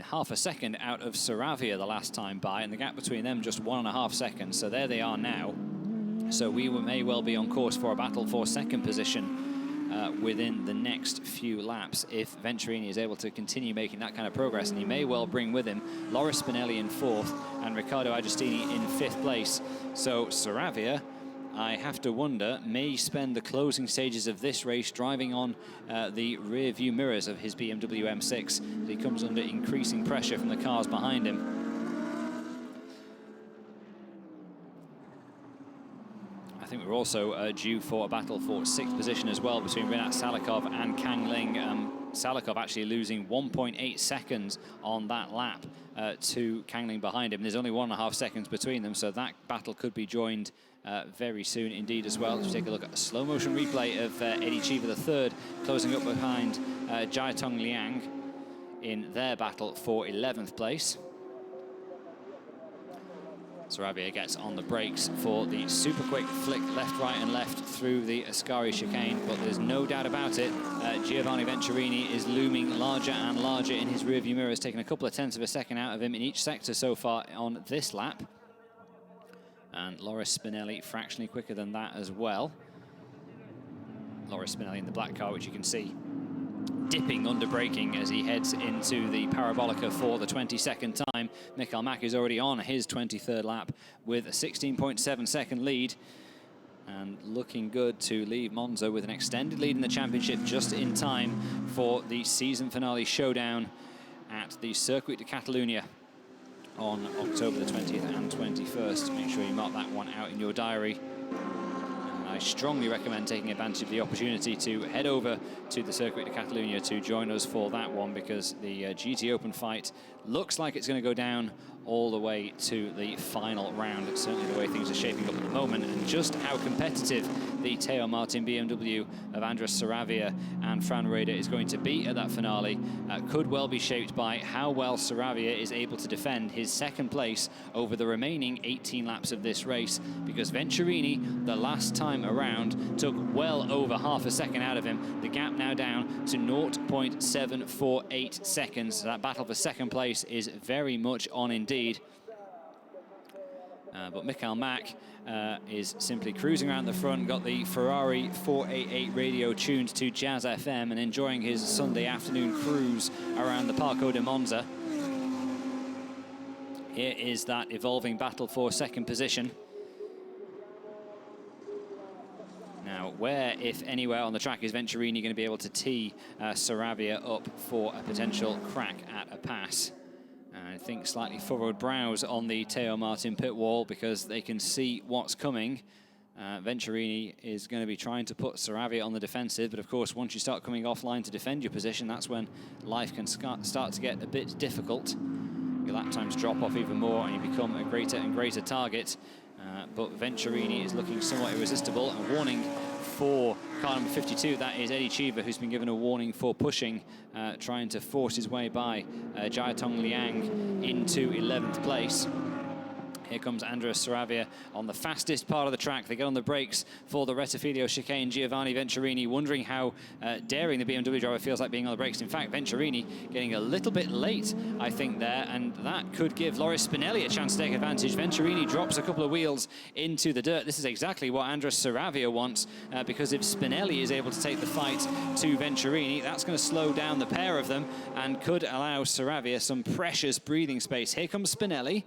half a second out of Saravia the last time by, and the gap between them just 1.5 seconds. So there they are now. So we may well be on course for a battle for 2nd position within the next few laps if Venturini is able to continue making that kind of progress, and he may well bring with him Loris Spinelli in 4th and Riccardo Agostini in 5th place. So Saravia, I have to wonder, may spend the closing stages of this race driving on the rear view mirrors of his BMW M6 as he comes under increasing pressure from the cars behind him. I think we're also due for a battle for 6th position as well between Renat Salikov and Kang Ling. Salikov actually losing 1.8 seconds on that lap to Kang Ling behind him. There's only 1.5 seconds between them, so that battle could be joined very soon indeed as well. Let's take a look at a slow motion replay of Eddie Cheever III closing up behind Jai Tong Liang in their battle for 11th place. Saravia gets on the brakes for the super quick flick left, right and left through the Ascari chicane, but there's no doubt about it, Giovanni Venturini is looming larger and larger in his rearview mirrors, taking a couple of 1/10 of a second out of him in each sector so far on this lap. And Loris Spinelli fractionally quicker than that as well. Loris Spinelli in the black car, which you can see dipping under braking as he heads into the Parabolica for the 22nd time. Michael Mack is already on his 23rd lap with a 16.7 second lead, and looking good to leave Monza with an extended lead in the championship just in time for the season finale showdown at the Circuit de Catalunya on October the 20th and 21st. Make sure you mark that one out in your diary. And I strongly recommend taking advantage of the opportunity to head over to the Circuit de Catalunya to join us for that one, because the GT Open fight looks like it's going to go down all the way to the final round. It's certainly the way things are shaping up at the moment, and just how competitive the Teo Martin BMW of Andres Saravia and Fran Reda is going to be at that finale could well be shaped by how well Saravia is able to defend his second place over the remaining 18 laps of this race, because Venturini, the last time around, took well over half a second out of him. The gap now down to 0.748 seconds. So that battle for second place is very much on indeed. But Mikael Mack is simply cruising around the front, got the Ferrari 488 radio tuned to Jazz FM and enjoying his Sunday afternoon cruise around the Parco di Monza. Here is that evolving battle for second position. Now, where, if anywhere on the track, is Venturini going to be able to tee Saravia up for a potential crack at a pass? I think slightly furrowed brows on the Teo Martin pit wall, because they can see what's coming. Venturini is going to be trying to put Saravia on the defensive, but of course, once you start coming offline to defend your position, that's when life can start to get a bit difficult. Your lap times drop off even more, and you become a greater and greater target. But Venturini is looking somewhat irresistible. A warning for car number 52, that is Eddie Cheever, who's been given a warning for pushing, trying to force his way by Jiatong Liang into 11th place. Here comes Andres Saravia on the fastest part of the track. They get on the brakes for the Rettifilo chicane. Giovanni Venturini wondering how daring the BMW driver feels like being on the brakes. In fact, Venturini getting a little bit late, I think, there, and that could give Loris Spinelli a chance to take advantage. Venturini drops a couple of wheels into the dirt. This is exactly what Andres Saravia wants, because if Spinelli is able to take the fight to Venturini, that's going to slow down the pair of them and could allow Saravia some precious breathing space. Here comes Spinelli.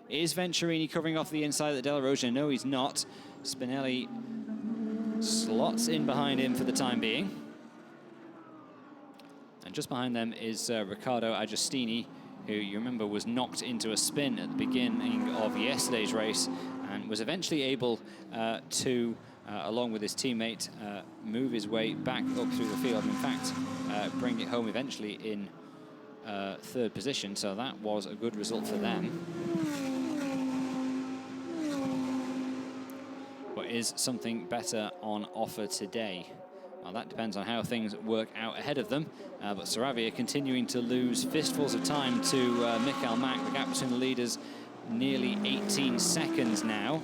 Is Venturini covering off the inside of the Della Rosa? No, he's not. Spinelli slots in behind him for the time being. And just behind them is Riccardo Agostini, who you remember was knocked into a spin at the beginning of yesterday's race and was eventually able to, along with his teammate, move his way back up through the field and, in fact, bring it home eventually in third position. So that was a good result for them. But is something better on offer today? Well, that depends on how things work out ahead of them. But Saravia continuing to lose fistfuls of time to Mikael Mack. The gap between the leaders nearly 18 seconds now.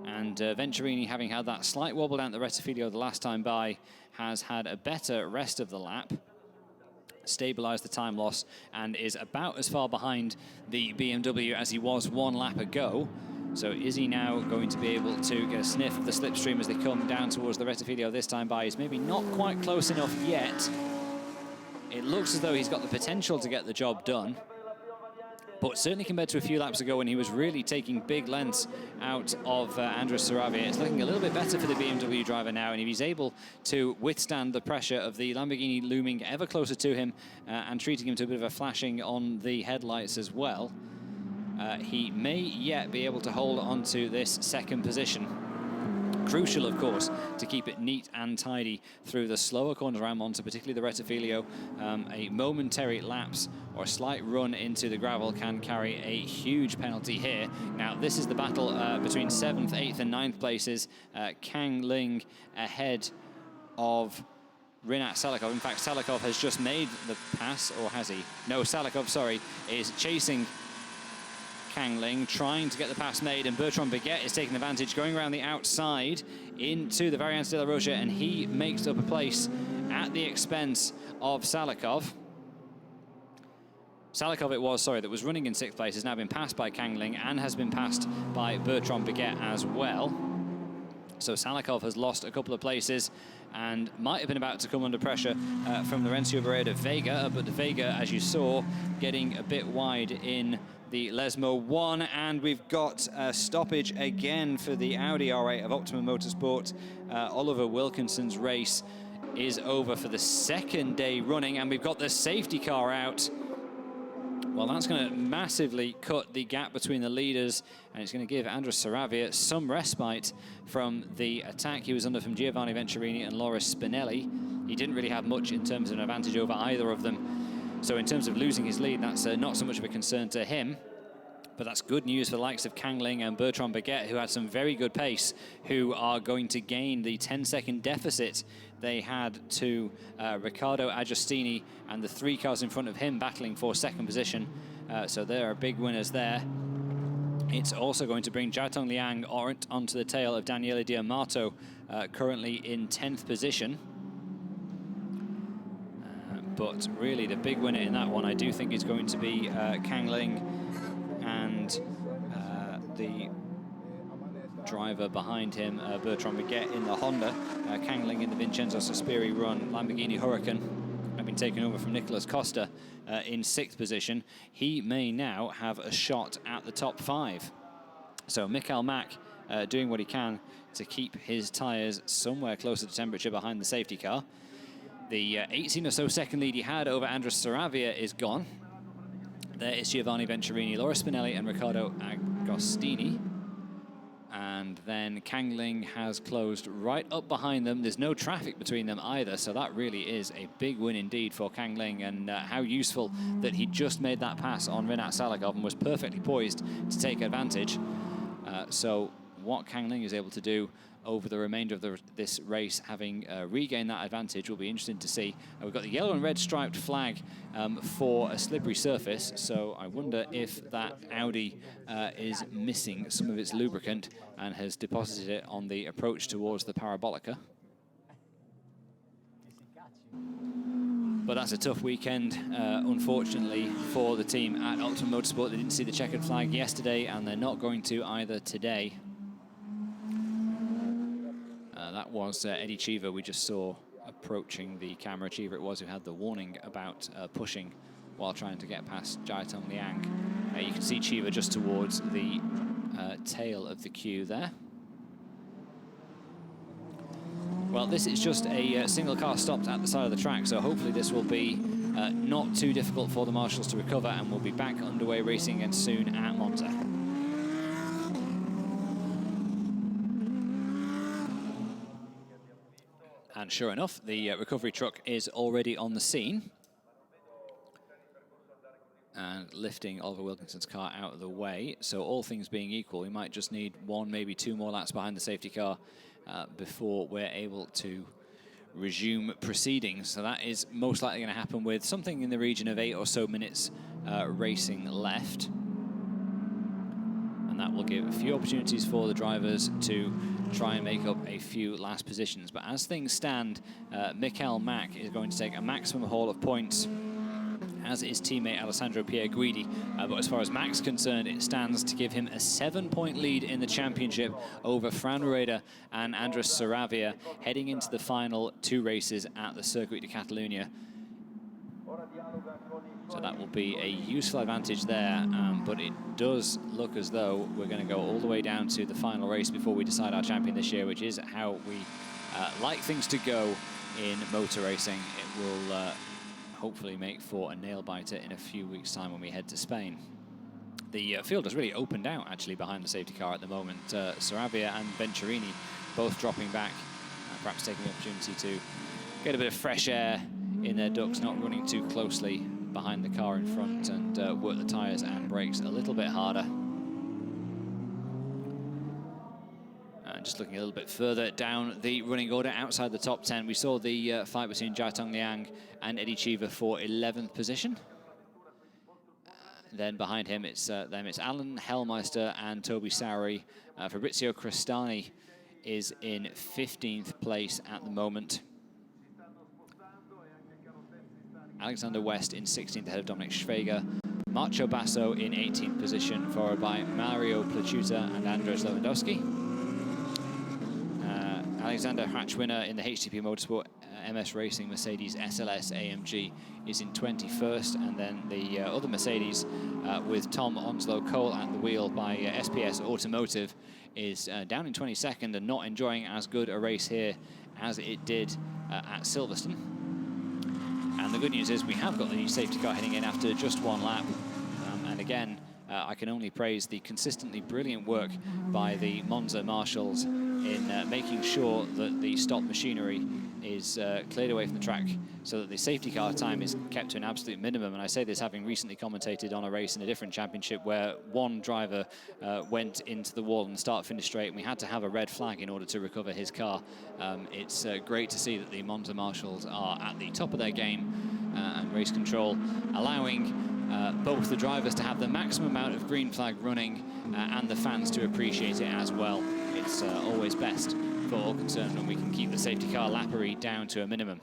And Venturini, having had that slight wobble down the Rettifilo the last time by, has had a better rest of the lap, stabilized the time loss, and is about as far behind the BMW as he was one lap ago. So is he now going to be able to get a sniff of the slipstream as they come down towards the Rettifilo this time by? He's maybe not quite close enough yet. It looks as though he's got the potential to get the job done. But certainly compared to a few laps ago when he was really taking big lengths out of Andres Saravia, it's looking a little bit better for the BMW driver now. And if he's able to withstand the pressure of the Lamborghini looming ever closer to him and treating him to a bit of a flashing on the headlights as well, he may yet be able to hold on to this second position. Crucial, of course, to keep it neat and tidy through the slower corners around Monza, particularly the Rettifilo. A momentary lapse or a slight run into the gravel can carry a huge penalty here. Now, this is the battle between 7th, 8th and 9th places. Kang Ling ahead of Rinat Salikov. In fact, Salikov has just made the pass, or has he? No, Salikov, sorry, is chasing Kang Ling, trying to get the pass made, and Bertrand Baguette is taking advantage, going around the outside into the Variante della Roja, and he makes up a place at the expense of Salikov. Salikov it was, sorry, that was running in 6th place, has now been passed by Kang Ling and has been passed by Bertrand Baguette as well. So Salikov has lost a couple of places and might have been about to come under pressure from Laurencio Barreda Vega, but Vega, as you saw, getting a bit wide in the Lesmo 1, and we've got a stoppage again for the Audi R8 of Optimum Motorsport. Oliver Wilkinson's race is over for the second day running, and we've got the safety car out. Well, that's going to massively cut the gap between the leaders, and it's going to give Andres Saravia some respite from the attack he was under from Giovanni Venturini and Loris Spinelli. He didn't really have much in terms of an advantage over either of them. So in terms of losing his lead, that's not so much of a concern to him. But that's good news for the likes of Kang Ling and Bertrand Baguette, who had some very good pace, who are going to gain the 10-second deficit they had to Riccardo Agostini and the 3 cars in front of him battling for second position. So there are big winners there. It's also going to bring Jiatong Liang onto the tail of Daniele Diamato, currently in 10th position. But really the big winner in that one, I do think, is going to be Kang Ling and the driver behind him, Bertrand Baguette in the Honda. Kang Ling in the Vincenzo Sospiri run Lamborghini Huracan, have been taken over from Nicolas Costa in 6th position. He may now have a shot at the top 5. So Mikael Mack doing what he can to keep his tyres somewhere closer to temperature behind the safety car. The 18 or so second lead he had over Andres Saravia is gone. There is Giovanni Venturini, Laura Spinelli and Riccardo Agostini. And then Kang Ling has closed right up behind them. There's no traffic between them either, so that really is a big win indeed for Kang Ling, and how useful that he just made that pass on Rinat Salakov and was perfectly poised to take advantage. So what Kang Ling is able to do over the remainder of this race, having regained that advantage, will be interesting to see. We've got the yellow and red striped flag for a slippery surface, so I wonder if that Audi is missing some of its lubricant and has deposited it on the approach towards the Parabolica. But that's a tough weekend, unfortunately, for the team at Optimum Motorsport. They didn't see the checkered flag yesterday, and they're not going to either today. That was Eddie Cheever we just saw approaching the camera. Cheever it was who had the warning about pushing while trying to get past Jiatong Liang. You can see Cheever just towards the tail of the queue there. Well, this is just a single car stopped at the side of the track, so hopefully this will be not too difficult for the marshals to recover, and we'll be back underway racing again soon at Monza. And sure enough, the recovery truck is already on the scene and lifting Oliver Wilkinson's car out of the way. So all things being equal, we might just need 1, maybe 2 more laps behind the safety car before we're able to resume proceedings. So that is most likely going to happen with something in the region of 8 or so minutes racing left. And that will give a few opportunities for the drivers to try and make up a few last positions. But as things stand, Mikael Mack is going to take a maximum haul of points, as is teammate Alessandro Pierguidi. But as far as Mack's concerned, it stands to give him a 7-point lead in the championship over Fran Rueda and Andres Saravia, heading into the final 2 races at the Circuit de Catalunya. So that will be a useful advantage there, but it does look as though we're going to go all the way down to the final race before we decide our champion this year, which is how we like things to go in motor racing. It will hopefully make for a nail-biter in a few weeks' time when we head to Spain. The field has really opened out, actually, behind the safety car at the moment. Saravia and Venturini both dropping back, perhaps taking the opportunity to get a bit of fresh air in their ducts, not running too closely behind the car in front, and work the tyres and brakes a little bit harder. Just looking a little bit further down the running order outside the top 10, we saw the fight between Jiatong Liang and Eddie Cheever for 11th position. Then behind him, it's Alan Hellmeister and Toby Sowery. Fabrizio Crestani is in 15th place at the moment. Alexander West in 16th ahead of Dominic Schweger. Marcio Basso in 18th position, followed by Mario Placiuta and Andrzej Lewandowski. Alexander Hatchwinner in the HTP Motorsport MS Racing Mercedes SLS AMG is in 21st, and then the other Mercedes with Tom Onslow Cole at the wheel by SPS Automotive is down in 22nd and not enjoying as good a race here as it did at Silverstone. And the good news is we have got the new safety car heading in after just 1 lap. again, I can only praise the consistently brilliant work by the Monza marshals in making sure that the stop machinery is cleared away from the track so that the safety car time is kept to an absolute minimum. And I say this having recently commentated on a race in a different championship where one driver went into the wall and start-finish straight, and we had to have a red flag in order to recover his car. It's great to see that the Monza marshals are at the top of their game and race control, allowing both the drivers to have the maximum amount of green flag running and the fans to appreciate it as well. It's always best for all concerned when we can keep the safety car lappery down to a minimum.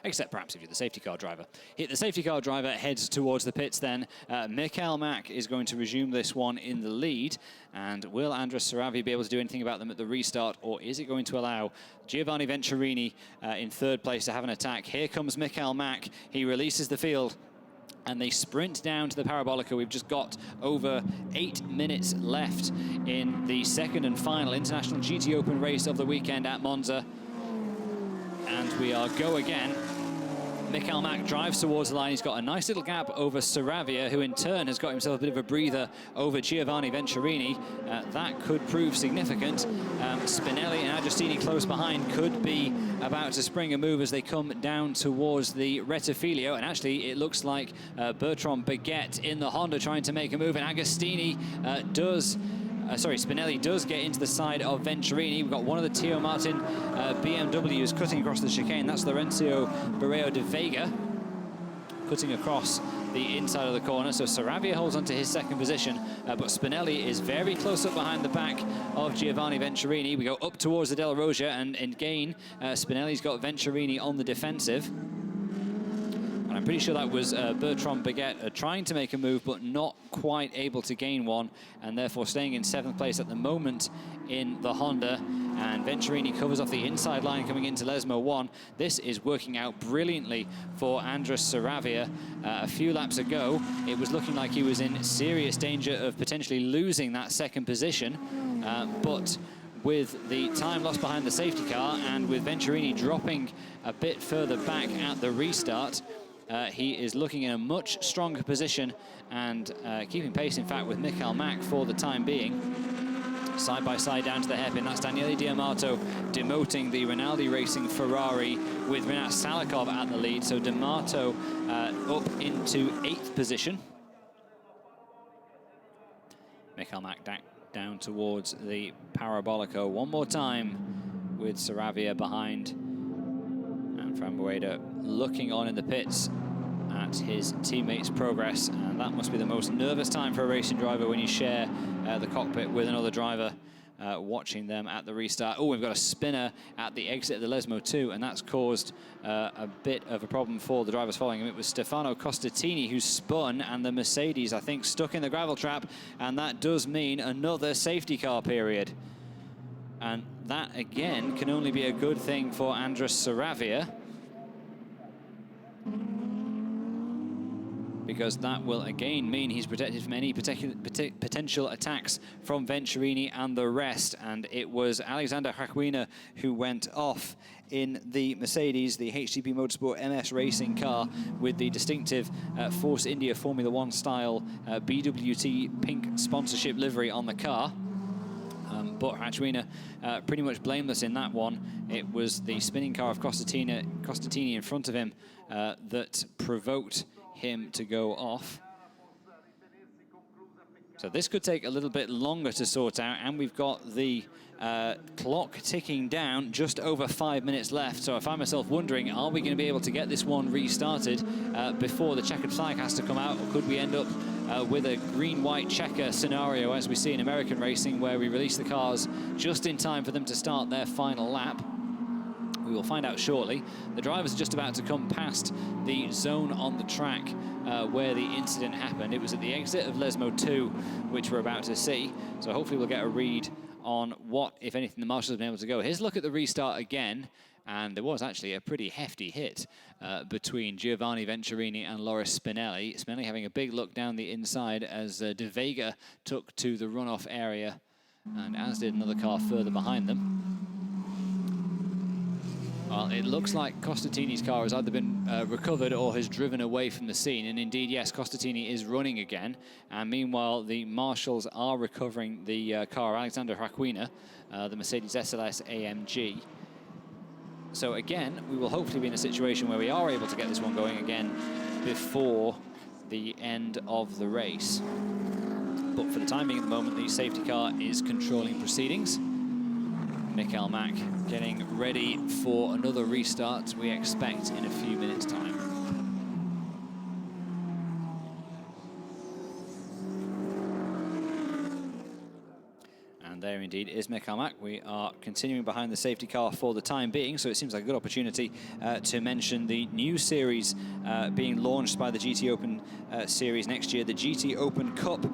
Except perhaps if you're the safety car driver. The safety car driver heads towards the pits then. Michael Mack is going to resume this one in the lead. And will Andres Saravi be able to do anything about them at the restart, or is it going to allow Giovanni Venturini in third place to have an attack? Here comes Michael Mack. He releases the field, and they sprint down to the Parabolica. We've just got over 8 minutes left in the second and final International GT Open race of the weekend at Monza. And we are go again. Michael Mack drives towards the line. He's got a nice little gap over Saravia, who in turn has got himself a bit of a breather over Giovanni Venturini. That could prove significant. Spinelli and Agostini close behind could be about to spring a move as they come down towards the Rettifilio. And actually, it looks like Bertrand Baguette in the Honda trying to make a move, and Agostini Spinelli does get into the side of Venturini. We've got one of the Tio Martin BMWs cutting across the chicane. That's Lorenzo Barreo de Vega cutting across the inside of the corner. So Saravia holds on to his second position, but Spinelli is very close up behind the back of Giovanni Venturini. We go up towards the Della Rosa, and again, Spinelli's got Venturini on the defensive. And I'm pretty sure that was Bertrand Baguette trying to make a move, but not quite able to gain one, and therefore staying in 7th place at the moment in the Honda. And Venturini covers off the inside line coming into Lesmo 1. This is working out brilliantly for Andres Saravia. A few laps ago, it was looking like he was in serious danger of potentially losing that second position, but with the time lost behind the safety car and with Venturini dropping a bit further back at the restart, he is looking in a much stronger position and keeping pace, in fact, with Michael Mack for the time being. Side by side down to the hairpin. That's Daniele D'Amato demoting the Rinaldi Racing Ferrari with Rinat Salakov at the lead. So D'Amato up into 8th position. Michael Mack down towards the Parabolico one more time with Saravia behind. And Fran Boeda looking on in the pits at his teammates' progress, and that must be the most nervous time for a racing driver when you share the cockpit with another driver watching them at the restart. Oh, we've got a spinner at the exit of the Lesmo 2, and that's caused a bit of a problem for the drivers following him. It was Stefano Costatini who spun, and the Mercedes, I think, stuck in the gravel trap, and that does mean another safety car period. And that, again, can only be a good thing for Andres Saravia, because that will again mean he's protected from any potential attacks from Venturini and the rest. And it was Alexander Hakwina who went off in the Mercedes, the HTP Motorsport MS racing car with the distinctive Force India Formula One style BWT pink sponsorship livery on the car. But Hakwina pretty much blameless in that one. It was the spinning car of Costatini in front of him that provoked him to go off. So this could take a little bit longer to sort out, and we've got the clock ticking down, just over 5 minutes left. So I find myself wondering, are we going to be able to get this one restarted before the checkered flag has to come out, or could we end up with a green-white checker scenario as we see in American racing, where we release the cars just in time for them to start their final lap? We will find out shortly. The drivers are just about to come past the zone on the track where the incident happened. It was at the exit of Lesmo 2, which we're about to see. So hopefully we'll get a read on what, if anything, the marshals have been able to go. Here's a look at the restart again. And there was actually a pretty hefty hit between Giovanni Venturini and Loris Spinelli. Spinelli having a big look down the inside as De Vega took to the runoff area, and as did another car further behind them. Well, it looks like Costatini's car has either been recovered or has driven away from the scene. And indeed, yes, Costatini is running again. And meanwhile, the marshals are recovering the car, Alexander Raquina, the Mercedes SLS AMG. So again, we will hopefully be in a situation where we are able to get this one going again before the end of the race. But for the time being at the moment, the safety car is controlling proceedings. Mikael Mack getting ready for another restart, we expect in a few minutes' time. And there indeed is Mikael Mack. We are continuing behind the safety car for the time being, so it seems like a good opportunity to mention the new series being launched by the GT Open series next year, the GT Open Cup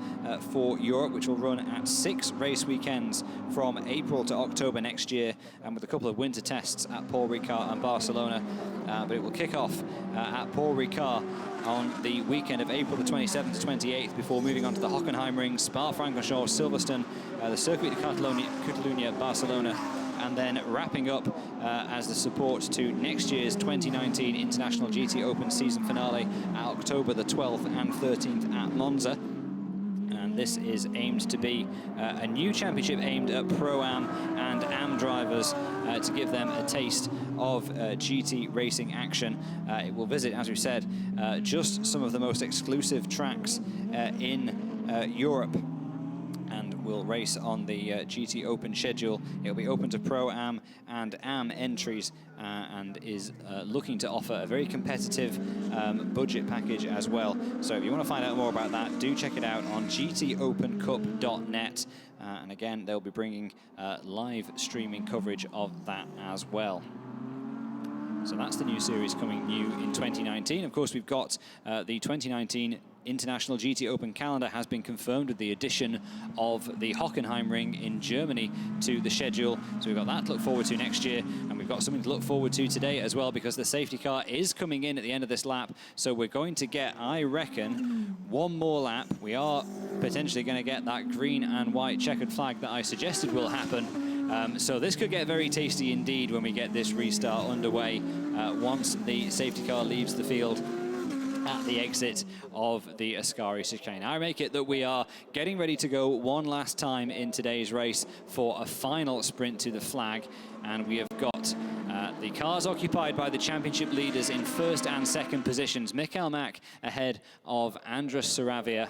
for Europe, which will run at 6 race weekends from April to October next year, and with a couple of winter tests at Paul Ricard and Barcelona. But it will kick off at Paul Ricard on the weekend of April the 27th to 28th before moving on to the Hockenheimring, Spa-Francorchamps, Silverstone, the Circuit de Catalunya, Barcelona, and then wrapping up as the support to next year's 2019 International GT Open season finale at October the 12th and 13th at Monza. And this is aimed to be a new championship aimed at Pro-Am and Am drivers to give them a taste of GT racing action. It will visit, as we said, just some of the most exclusive tracks in Europe, and will race on the GT Open schedule. It'll be open to Pro-Am and Am entries, and is looking to offer a very competitive budget package as well. So if you want to find out more about that, do check it out on gtopencup.net. And again, they'll be bringing live streaming coverage of that as well. So that's the new series coming new in 2019. Of course, we've got the 2019 International GT Open calendar has been confirmed with the addition of the Hockenheimring in Germany to the schedule. So we've got that to look forward to next year, and we've got something to look forward to today as well, because the safety car is coming in at the end of this lap. So we're going to get, I reckon, one more lap. We are potentially going to get that green and white checkered flag that I suggested will happen. So this could get very tasty indeed when we get this restart underway once the safety car leaves the field at the exit of the Ascari chicane. I make it that we are getting ready to go one last time in today's race for a final sprint to the flag, and we have got the cars occupied by the championship leaders in first and second positions. Mikael Mack ahead of Andrés Saravia.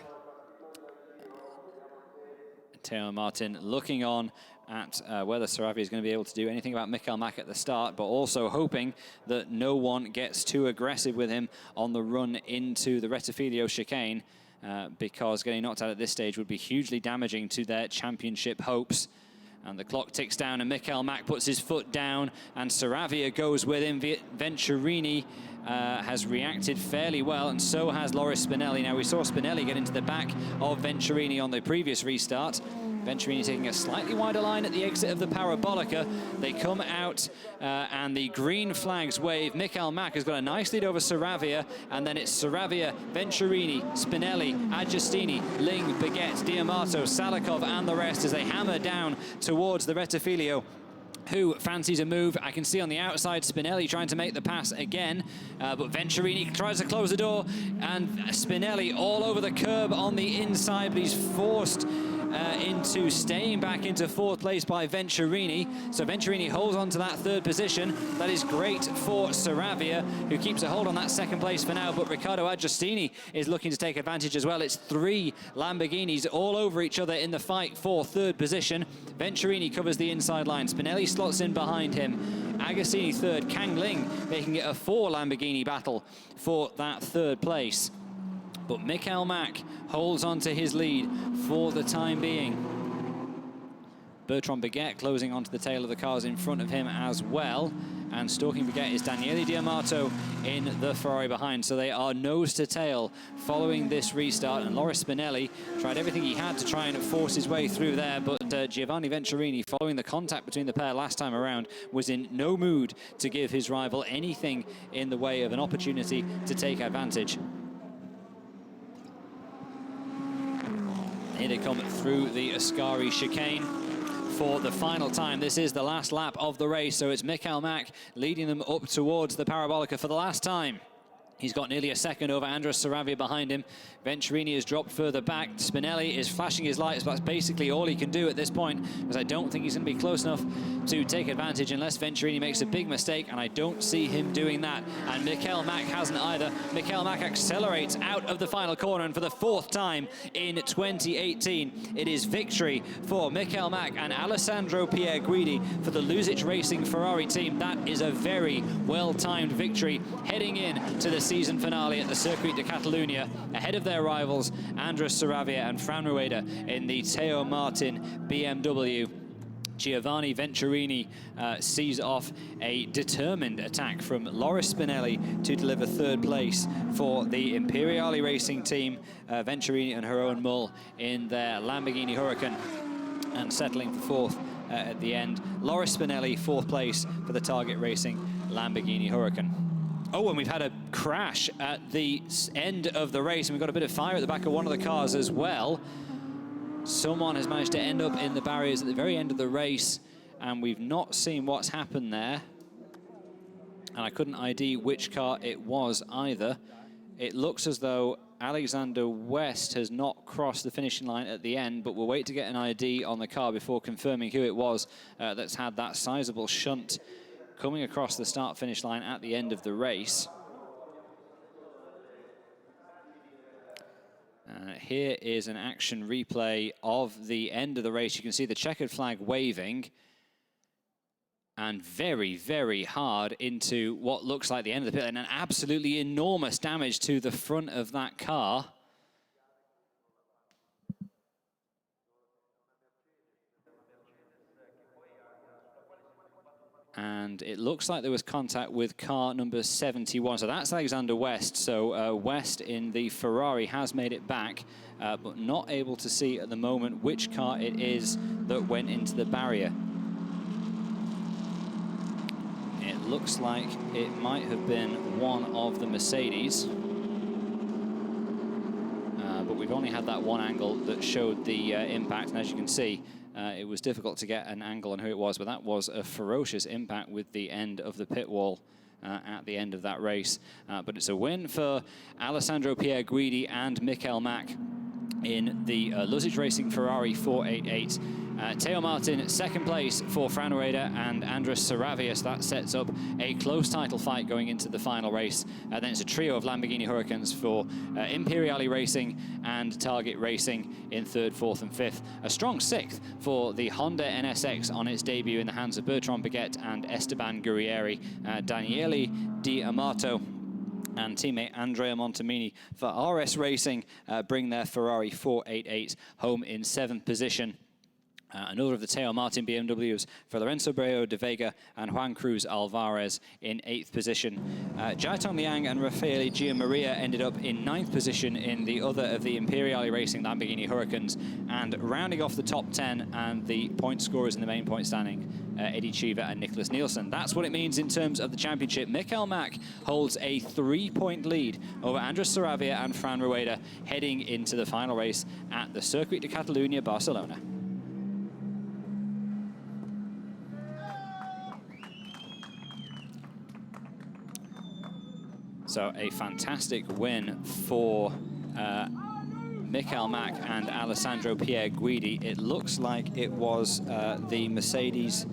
Teo Martin looking on at whether Saravia is going to be able to do anything about Mikael Mack at the start, but also hoping that no one gets too aggressive with him on the run into the Rettifilo chicane, because getting knocked out at this stage would be hugely damaging to their championship hopes. And the clock ticks down, and Mikael Mack puts his foot down, and Saravia goes with him. Venturini has reacted fairly well, and so has Loris Spinelli. Now, we saw Spinelli get into the back of Venturini on the previous restart. Venturini taking a slightly wider line at the exit of the Parabolica. They come out and the green flags wave. Mikael Mack has got a nice lead over Saravia, and then it's Saravia, Venturini, Spinelli, Agostini, Ling, Baguette, Diamato, Salikov and the rest as they hammer down towards the Rettifilo. Who fancies a move? I can see on the outside Spinelli trying to make the pass again, but Venturini tries to close the door, and Spinelli all over the curb on the inside, but he's forced into staying back into fourth place by Venturini. So Venturini holds on to that third position. That is great for Saravia, who keeps a hold on that second place for now, but Riccardo Agostini is looking to take advantage as well. It's 3 Lamborghinis all over each other in the fight for third position. Venturini covers the inside line. Spinelli slots in behind him. Agostini third. Kang Ling making it a 4 Lamborghini battle for that third place. But Mikael Mack holds on to his lead for the time being. Bertrand Baguette closing onto the tail of the cars in front of him as well. And stalking Baguette is Daniele Diamato in the Ferrari behind. So they are nose to tail following this restart. And Loris Spinelli tried everything he had to try and force his way through there. But Giovanni Venturini, following the contact between the pair last time around, was in no mood to give his rival anything in the way of an opportunity to take advantage. Here they come through the Ascari chicane. for the final time. This is the last lap of the race, so it's Mikael Mák leading them up towards the Parabolica for the last time. He's got nearly a second over Andres Saravia behind him. Venturini has dropped further back. Spinelli is flashing his lights, but that's basically all he can do at this point, because I don't think he's going to be close enough to take advantage unless Venturini makes a big mistake, and I don't see him doing that. And Mikael Mák hasn't either. Mikael Mák accelerates out of the final corner, and for the 4th time in 2018, it is victory for Mikael Mák and Alessandro Pierguidi for the Luzic Racing Ferrari team. That is a very well-timed victory heading in to the season finale at the Circuit de Catalunya, ahead of their rivals Andres Saravia and Fran Rueda in the Teo Martin BMW. Giovanni Venturini sees off a determined attack from Loris Spinelli to deliver 3rd place for the Imperiale Racing team. Venturini and Jeroen Mull in their Lamborghini Huracan, and settling for 4th at the end. Loris Spinelli 4th place for the Target Racing Lamborghini Huracan. Oh, and we've had a crash at the end of the race, and we've got a bit of fire at the back of one of the cars as well. Someone has managed to end up in the barriers at the very end of the race, and we've not seen what's happened there. And I couldn't ID which car it was either. It looks as though Alexander West has not crossed the finishing line at the end, but we'll wait to get an ID on the car before confirming who it was that's had that sizable shunt coming across the start-finish line at the end of the race. Here is an action replay of the end of the race. You can see the checkered flag waving, and very, very hard into what looks like the end of the pit lane, and absolutely enormous damage to the front of that car. And it looks like there was contact with car number 71. So that's Alexander West. So West in the Ferrari has made it back, but not able to see at the moment which car it is that went into the barrier. It looks like it might have been one of the Mercedes. But we've only had that one angle that showed the impact. And as you can see, it was difficult to get an angle on who it was, but that was a ferocious impact with the end of the pit wall at the end of that race. But it's a win for Alessandro Pierguidi and Mikael Mák in the Luzic Racing Ferrari 488. Teo Martin, 2nd place for Fran Rueda and Andres Saravia. So that sets up a close title fight going into the final race. Then it's a trio of Lamborghini Huracans for Imperiale Racing and Target Racing in 3rd, 4th and 5th. A strong 6th for the Honda NSX on its debut in the hands of Bertrand Baguette and Esteban Guerrieri. Daniele Di Amato and teammate Andrea Montemini for RS Racing bring their Ferrari 488 home in 7th position. Another of the Teo Martin BMWs for Lorenzo Breo de Vega and Juan Cruz Alvarez in 8th position. Jiatong Liang and Raffaele Gianmaria ended up in 9th position in the other of the Imperiale Racing Lamborghini Huracans. And rounding off the top 10 and the point scorers in the main point standing, Eddie Cheever and Nicholas Nielsen. That's what it means in terms of the championship. Mikael Mák holds a 3-point lead over Andres Saravia and Fran Rueda heading into the final race at the Circuit de Catalunya, Barcelona. So a fantastic win for Mikael Mák and Alessandro Pierguidi. It looks like it was the Mercedes.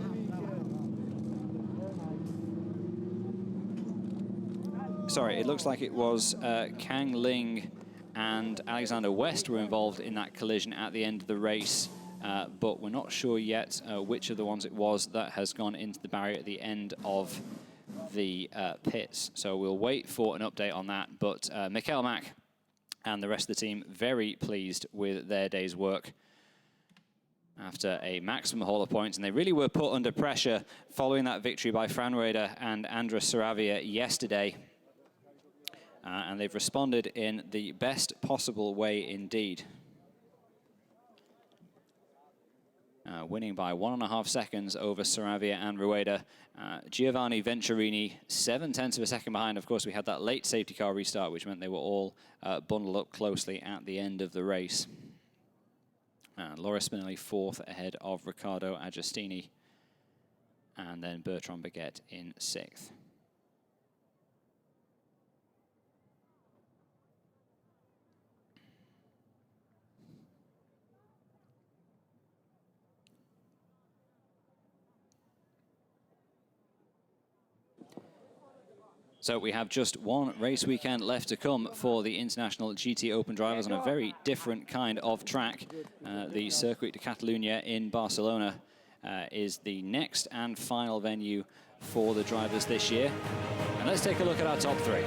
Sorry, it looks like it was Kang Ling and Alexander West were involved in that collision at the end of the race. But we're not sure yet which of the ones it was that has gone into the barrier at the end of the pits. So we'll wait for an update on that. But Mikael Mák and the rest of the team very pleased with their day's work after a maximum haul of points. And they really were put under pressure following that victory by Fran Rueda and Andres Saravia yesterday. And they've responded in the best possible way indeed. Winning by 1.5 seconds over Saravia and Rueda. Giovanni Venturini, 0.7 of a second behind. Of course, we had that late safety car restart, which meant they were all bundled up closely at the end of the race. And Laura Spinelli 4th ahead of Riccardo Agostini. And then Bertrand Baguette in 6th. So we have just one race weekend left to come for the International GT Open drivers on a very different kind of track. The Circuit de Catalunya in Barcelona is the next and final venue for the drivers this year. And let's take a look at our top 3.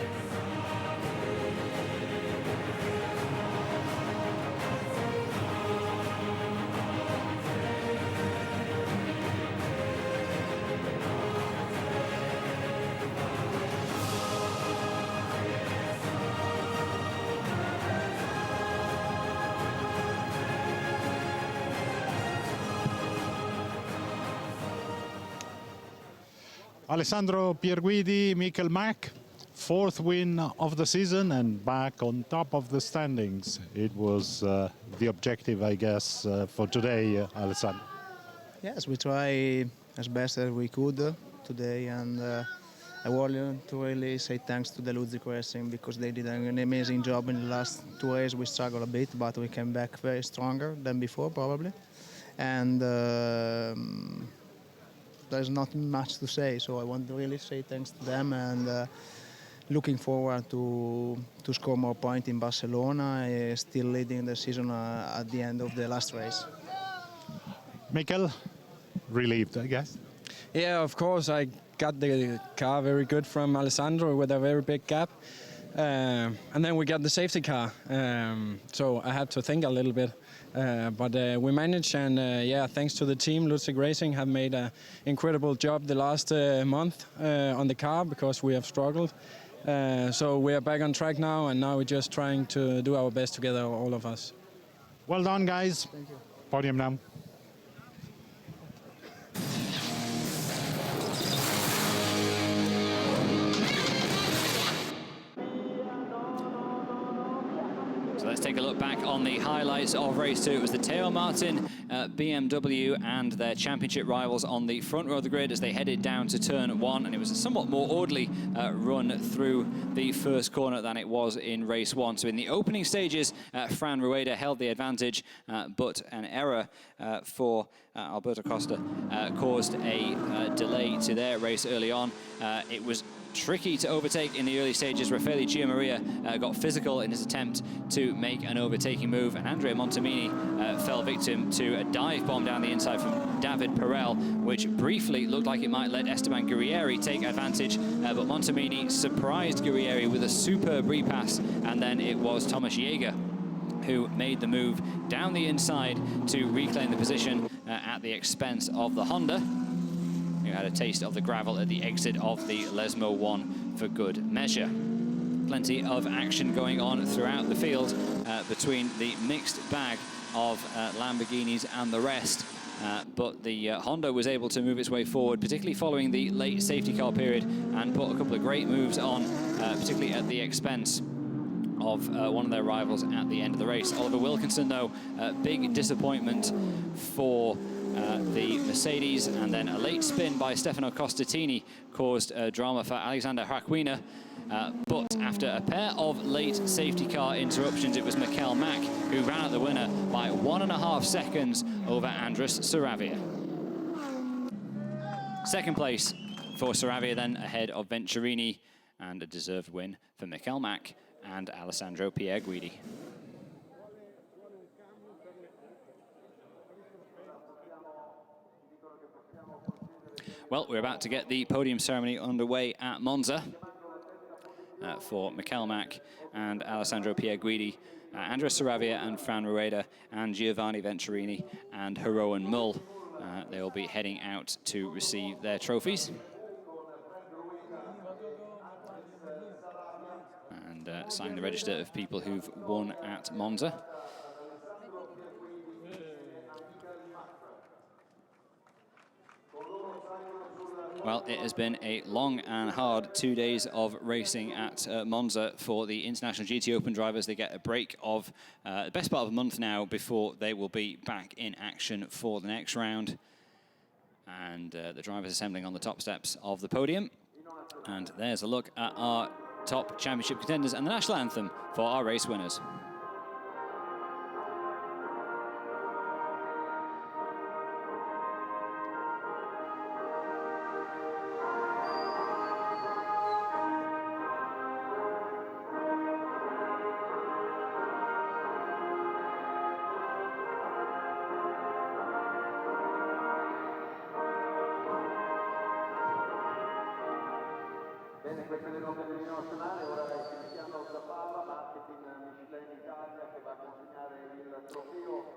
Alessandro Pierguidi, Michael Mack, 4th win of the season and back on top of the standings. It was the objective, I guess, for today, Alessandro. Yes, we try as best as we could today, and I want to really say thanks to the Ludzic Racing because they did an amazing job in the last 2 races. We struggled a bit, but we came back very stronger than before, probably. And there's not much to say, so I want to really say thanks to them and looking forward to score more points in Barcelona, still leading the season at the end of the last race. Michael, relieved, I guess. Yeah, of course, I got the car very good from Alessandro with a very big gap. And then we got the safety car, so I had to think a little bit. But we managed, and yeah, thanks to the team, Ludzic Racing have made an incredible job the last month on the car because we have struggled. So we are back on track now, and now we're just trying to do our best together, all of us. Well done, guys. Thank you. Podium now. So let's take a look back on the highlights of race 2. It was the Theo Martin BMW and their championship rivals on the front row of the grid as they headed down to turn 1, and it was a somewhat more orderly run through the first corner than it was in race 1. So in the opening stages, Fran Rueda held the advantage, but an error for Alberto Costa caused a delay to their race early on. It was tricky to overtake in the early stages. Raffaele Giammaria got physical in his attempt to make an overtaking move, and Andrea Montemini fell victim to a dive bomb down the inside from David Perel, which briefly looked like it might let Esteban Guerrieri take advantage, but Montemini surprised Guerrieri with a superb repass, and then it was Thomas Jäger who made the move down the inside to reclaim the position at the expense of the Honda, who had a taste of the gravel at the exit of the Lesmo 1 for good measure. Plenty of action going on throughout the field between the mixed bag of Lamborghinis and the rest. But the Honda was able to move its way forward, particularly following the late safety car period, and put a couple of great moves on, particularly at the expense of one of their rivals at the end of the race. Oliver Wilkinson, though, big disappointment for the Mercedes, and then a late spin by Stefano Costatini caused drama for Alexander Hrakwina. But after a pair of late safety car interruptions, it was Mikel Mack who ran out the winner by 1.5 seconds over Andrés Saravia. Second place for Saravia, then ahead of Venturini, and a deserved win for Mikel Mack and Alessandro Pierguidi. Well, we're about to get the podium ceremony underway at Monza for Mikel Mack and Alessandro Pierguidi, Andrea Saravia and Fran Rueda, and Giovanni Venturini and Jeroen Mull. They will be heading out to receive their trophies. And sign the register of people who've won at Monza. Well, it has been a long and hard 2 days of racing at Monza for the International GT Open drivers. They get a break of the best part of a month now before they will be back in action for the next round. And the drivers assembling on the top steps of the podium. And there's a look at our top championship contenders and the national anthem for our race winners.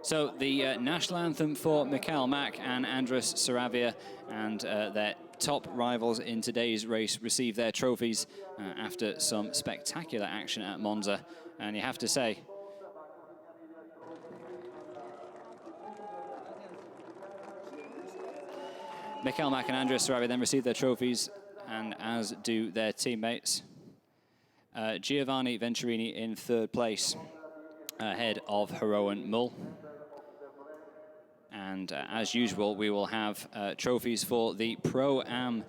So the national anthem for Michael Mack and Andres Saravia, and their top rivals in today's race receive their trophies after some spectacular action at Monza. And you have to say, Michael Mack and Andres Saravia then receive their trophies, and as do their teammates. Giovanni Venturini in third place, ahead of Heroen Mull. And as usual, we will have trophies for the Pro-Am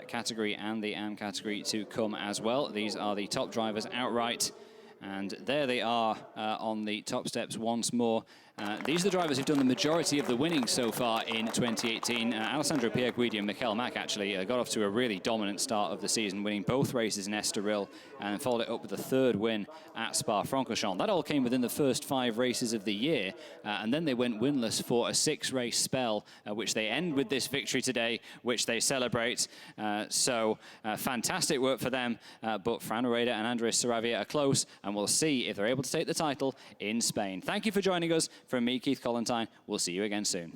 category and the Am category to come as well. These are the top drivers outright. And there they are on the top steps once more. These are the drivers who've done the majority of the winning so far in 2018. Alessandro Pierguidi and Michael Mack actually got off to a really dominant start of the season, winning both races in Estoril and followed it up with a third win at Spa-Francorchamps. That all came within the first 5 races of the year, and then they went winless for a 6-race spell, which they end with this victory today, which they celebrate. So fantastic work for them, but Fran Oreda and Andres Saravia are close, and we'll see if they're able to take the title in Spain. Thank you for joining us. From me, Keith Collentine, we'll see you again soon.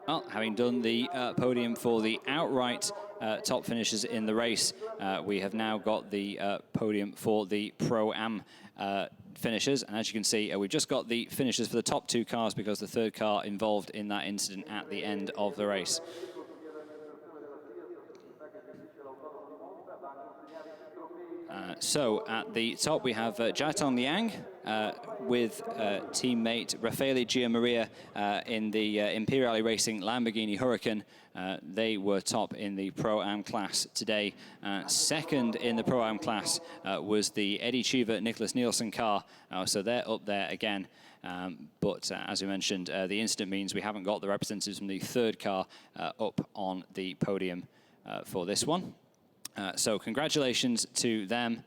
Well, having done the podium for the outright top finishers in the race, we have now got the podium for the Pro-Am finishers. And as you can see, we've just got the finishers for the top 2 cars because the third car involved in that incident at the end of the race. So at the top we have Jiatong Liang with teammate Raffaele Giammaria in the Imperiale Racing Lamborghini Huracan. They were top in the Pro-Am class today. Second in the Pro-Am class was the Eddie Cheever Nicholas Nielsen car, so they're up there again. But as we mentioned, the incident means we haven't got the representatives from the third car up on the podium for this one. So congratulations to them,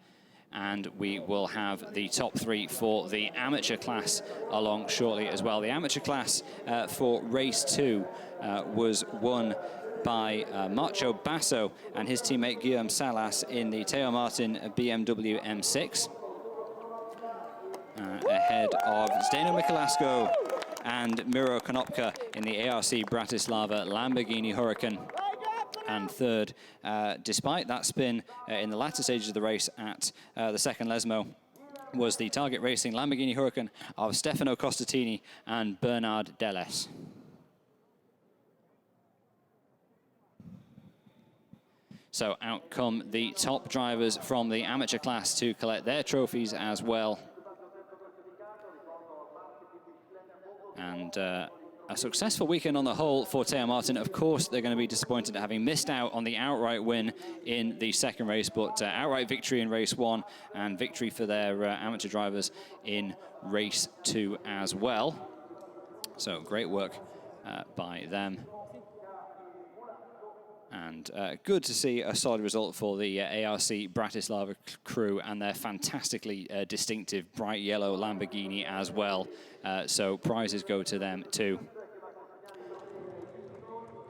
and we will have the top 3 for the amateur class along shortly as well. The amateur class for race 2 was won by Macho Basso and his teammate Guillaume Salas in the Theo Martin BMW M6, ahead of Zdeno Michalasco and Miro Konopka in the ARC Bratislava Lamborghini Huracan. And third, despite that spin in the latter stages of the race at the second Lesmo, was the Target Racing Lamborghini Huracan of Stefano Costatini and Bernard Deles. So out come the top drivers from the amateur class to collect their trophies as well. And a successful weekend on the whole for Teo Martin. Of course, they're going to be disappointed at having missed out on the outright win in the second race, but outright victory in race 1 and victory for their amateur drivers in race 2 as well. So great work by them. And good to see a solid result for the ARC Bratislava crew and their fantastically distinctive bright yellow Lamborghini as well. So prizes go to them too.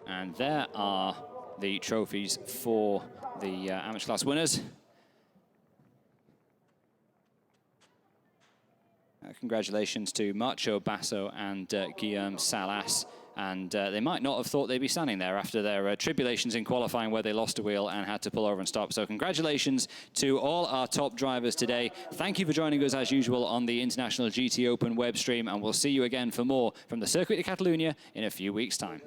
And there are the trophies for the amateur class winners. Congratulations to Marco Basso and Guillaume Salas. And they might not have thought they'd be standing there after their tribulations in qualifying where they lost a wheel and had to pull over and stop. So congratulations to all our top drivers today. Thank you for joining us as usual on the International GT Open web stream, and we'll see you again for more from the Circuit de Catalunya in a few weeks' time.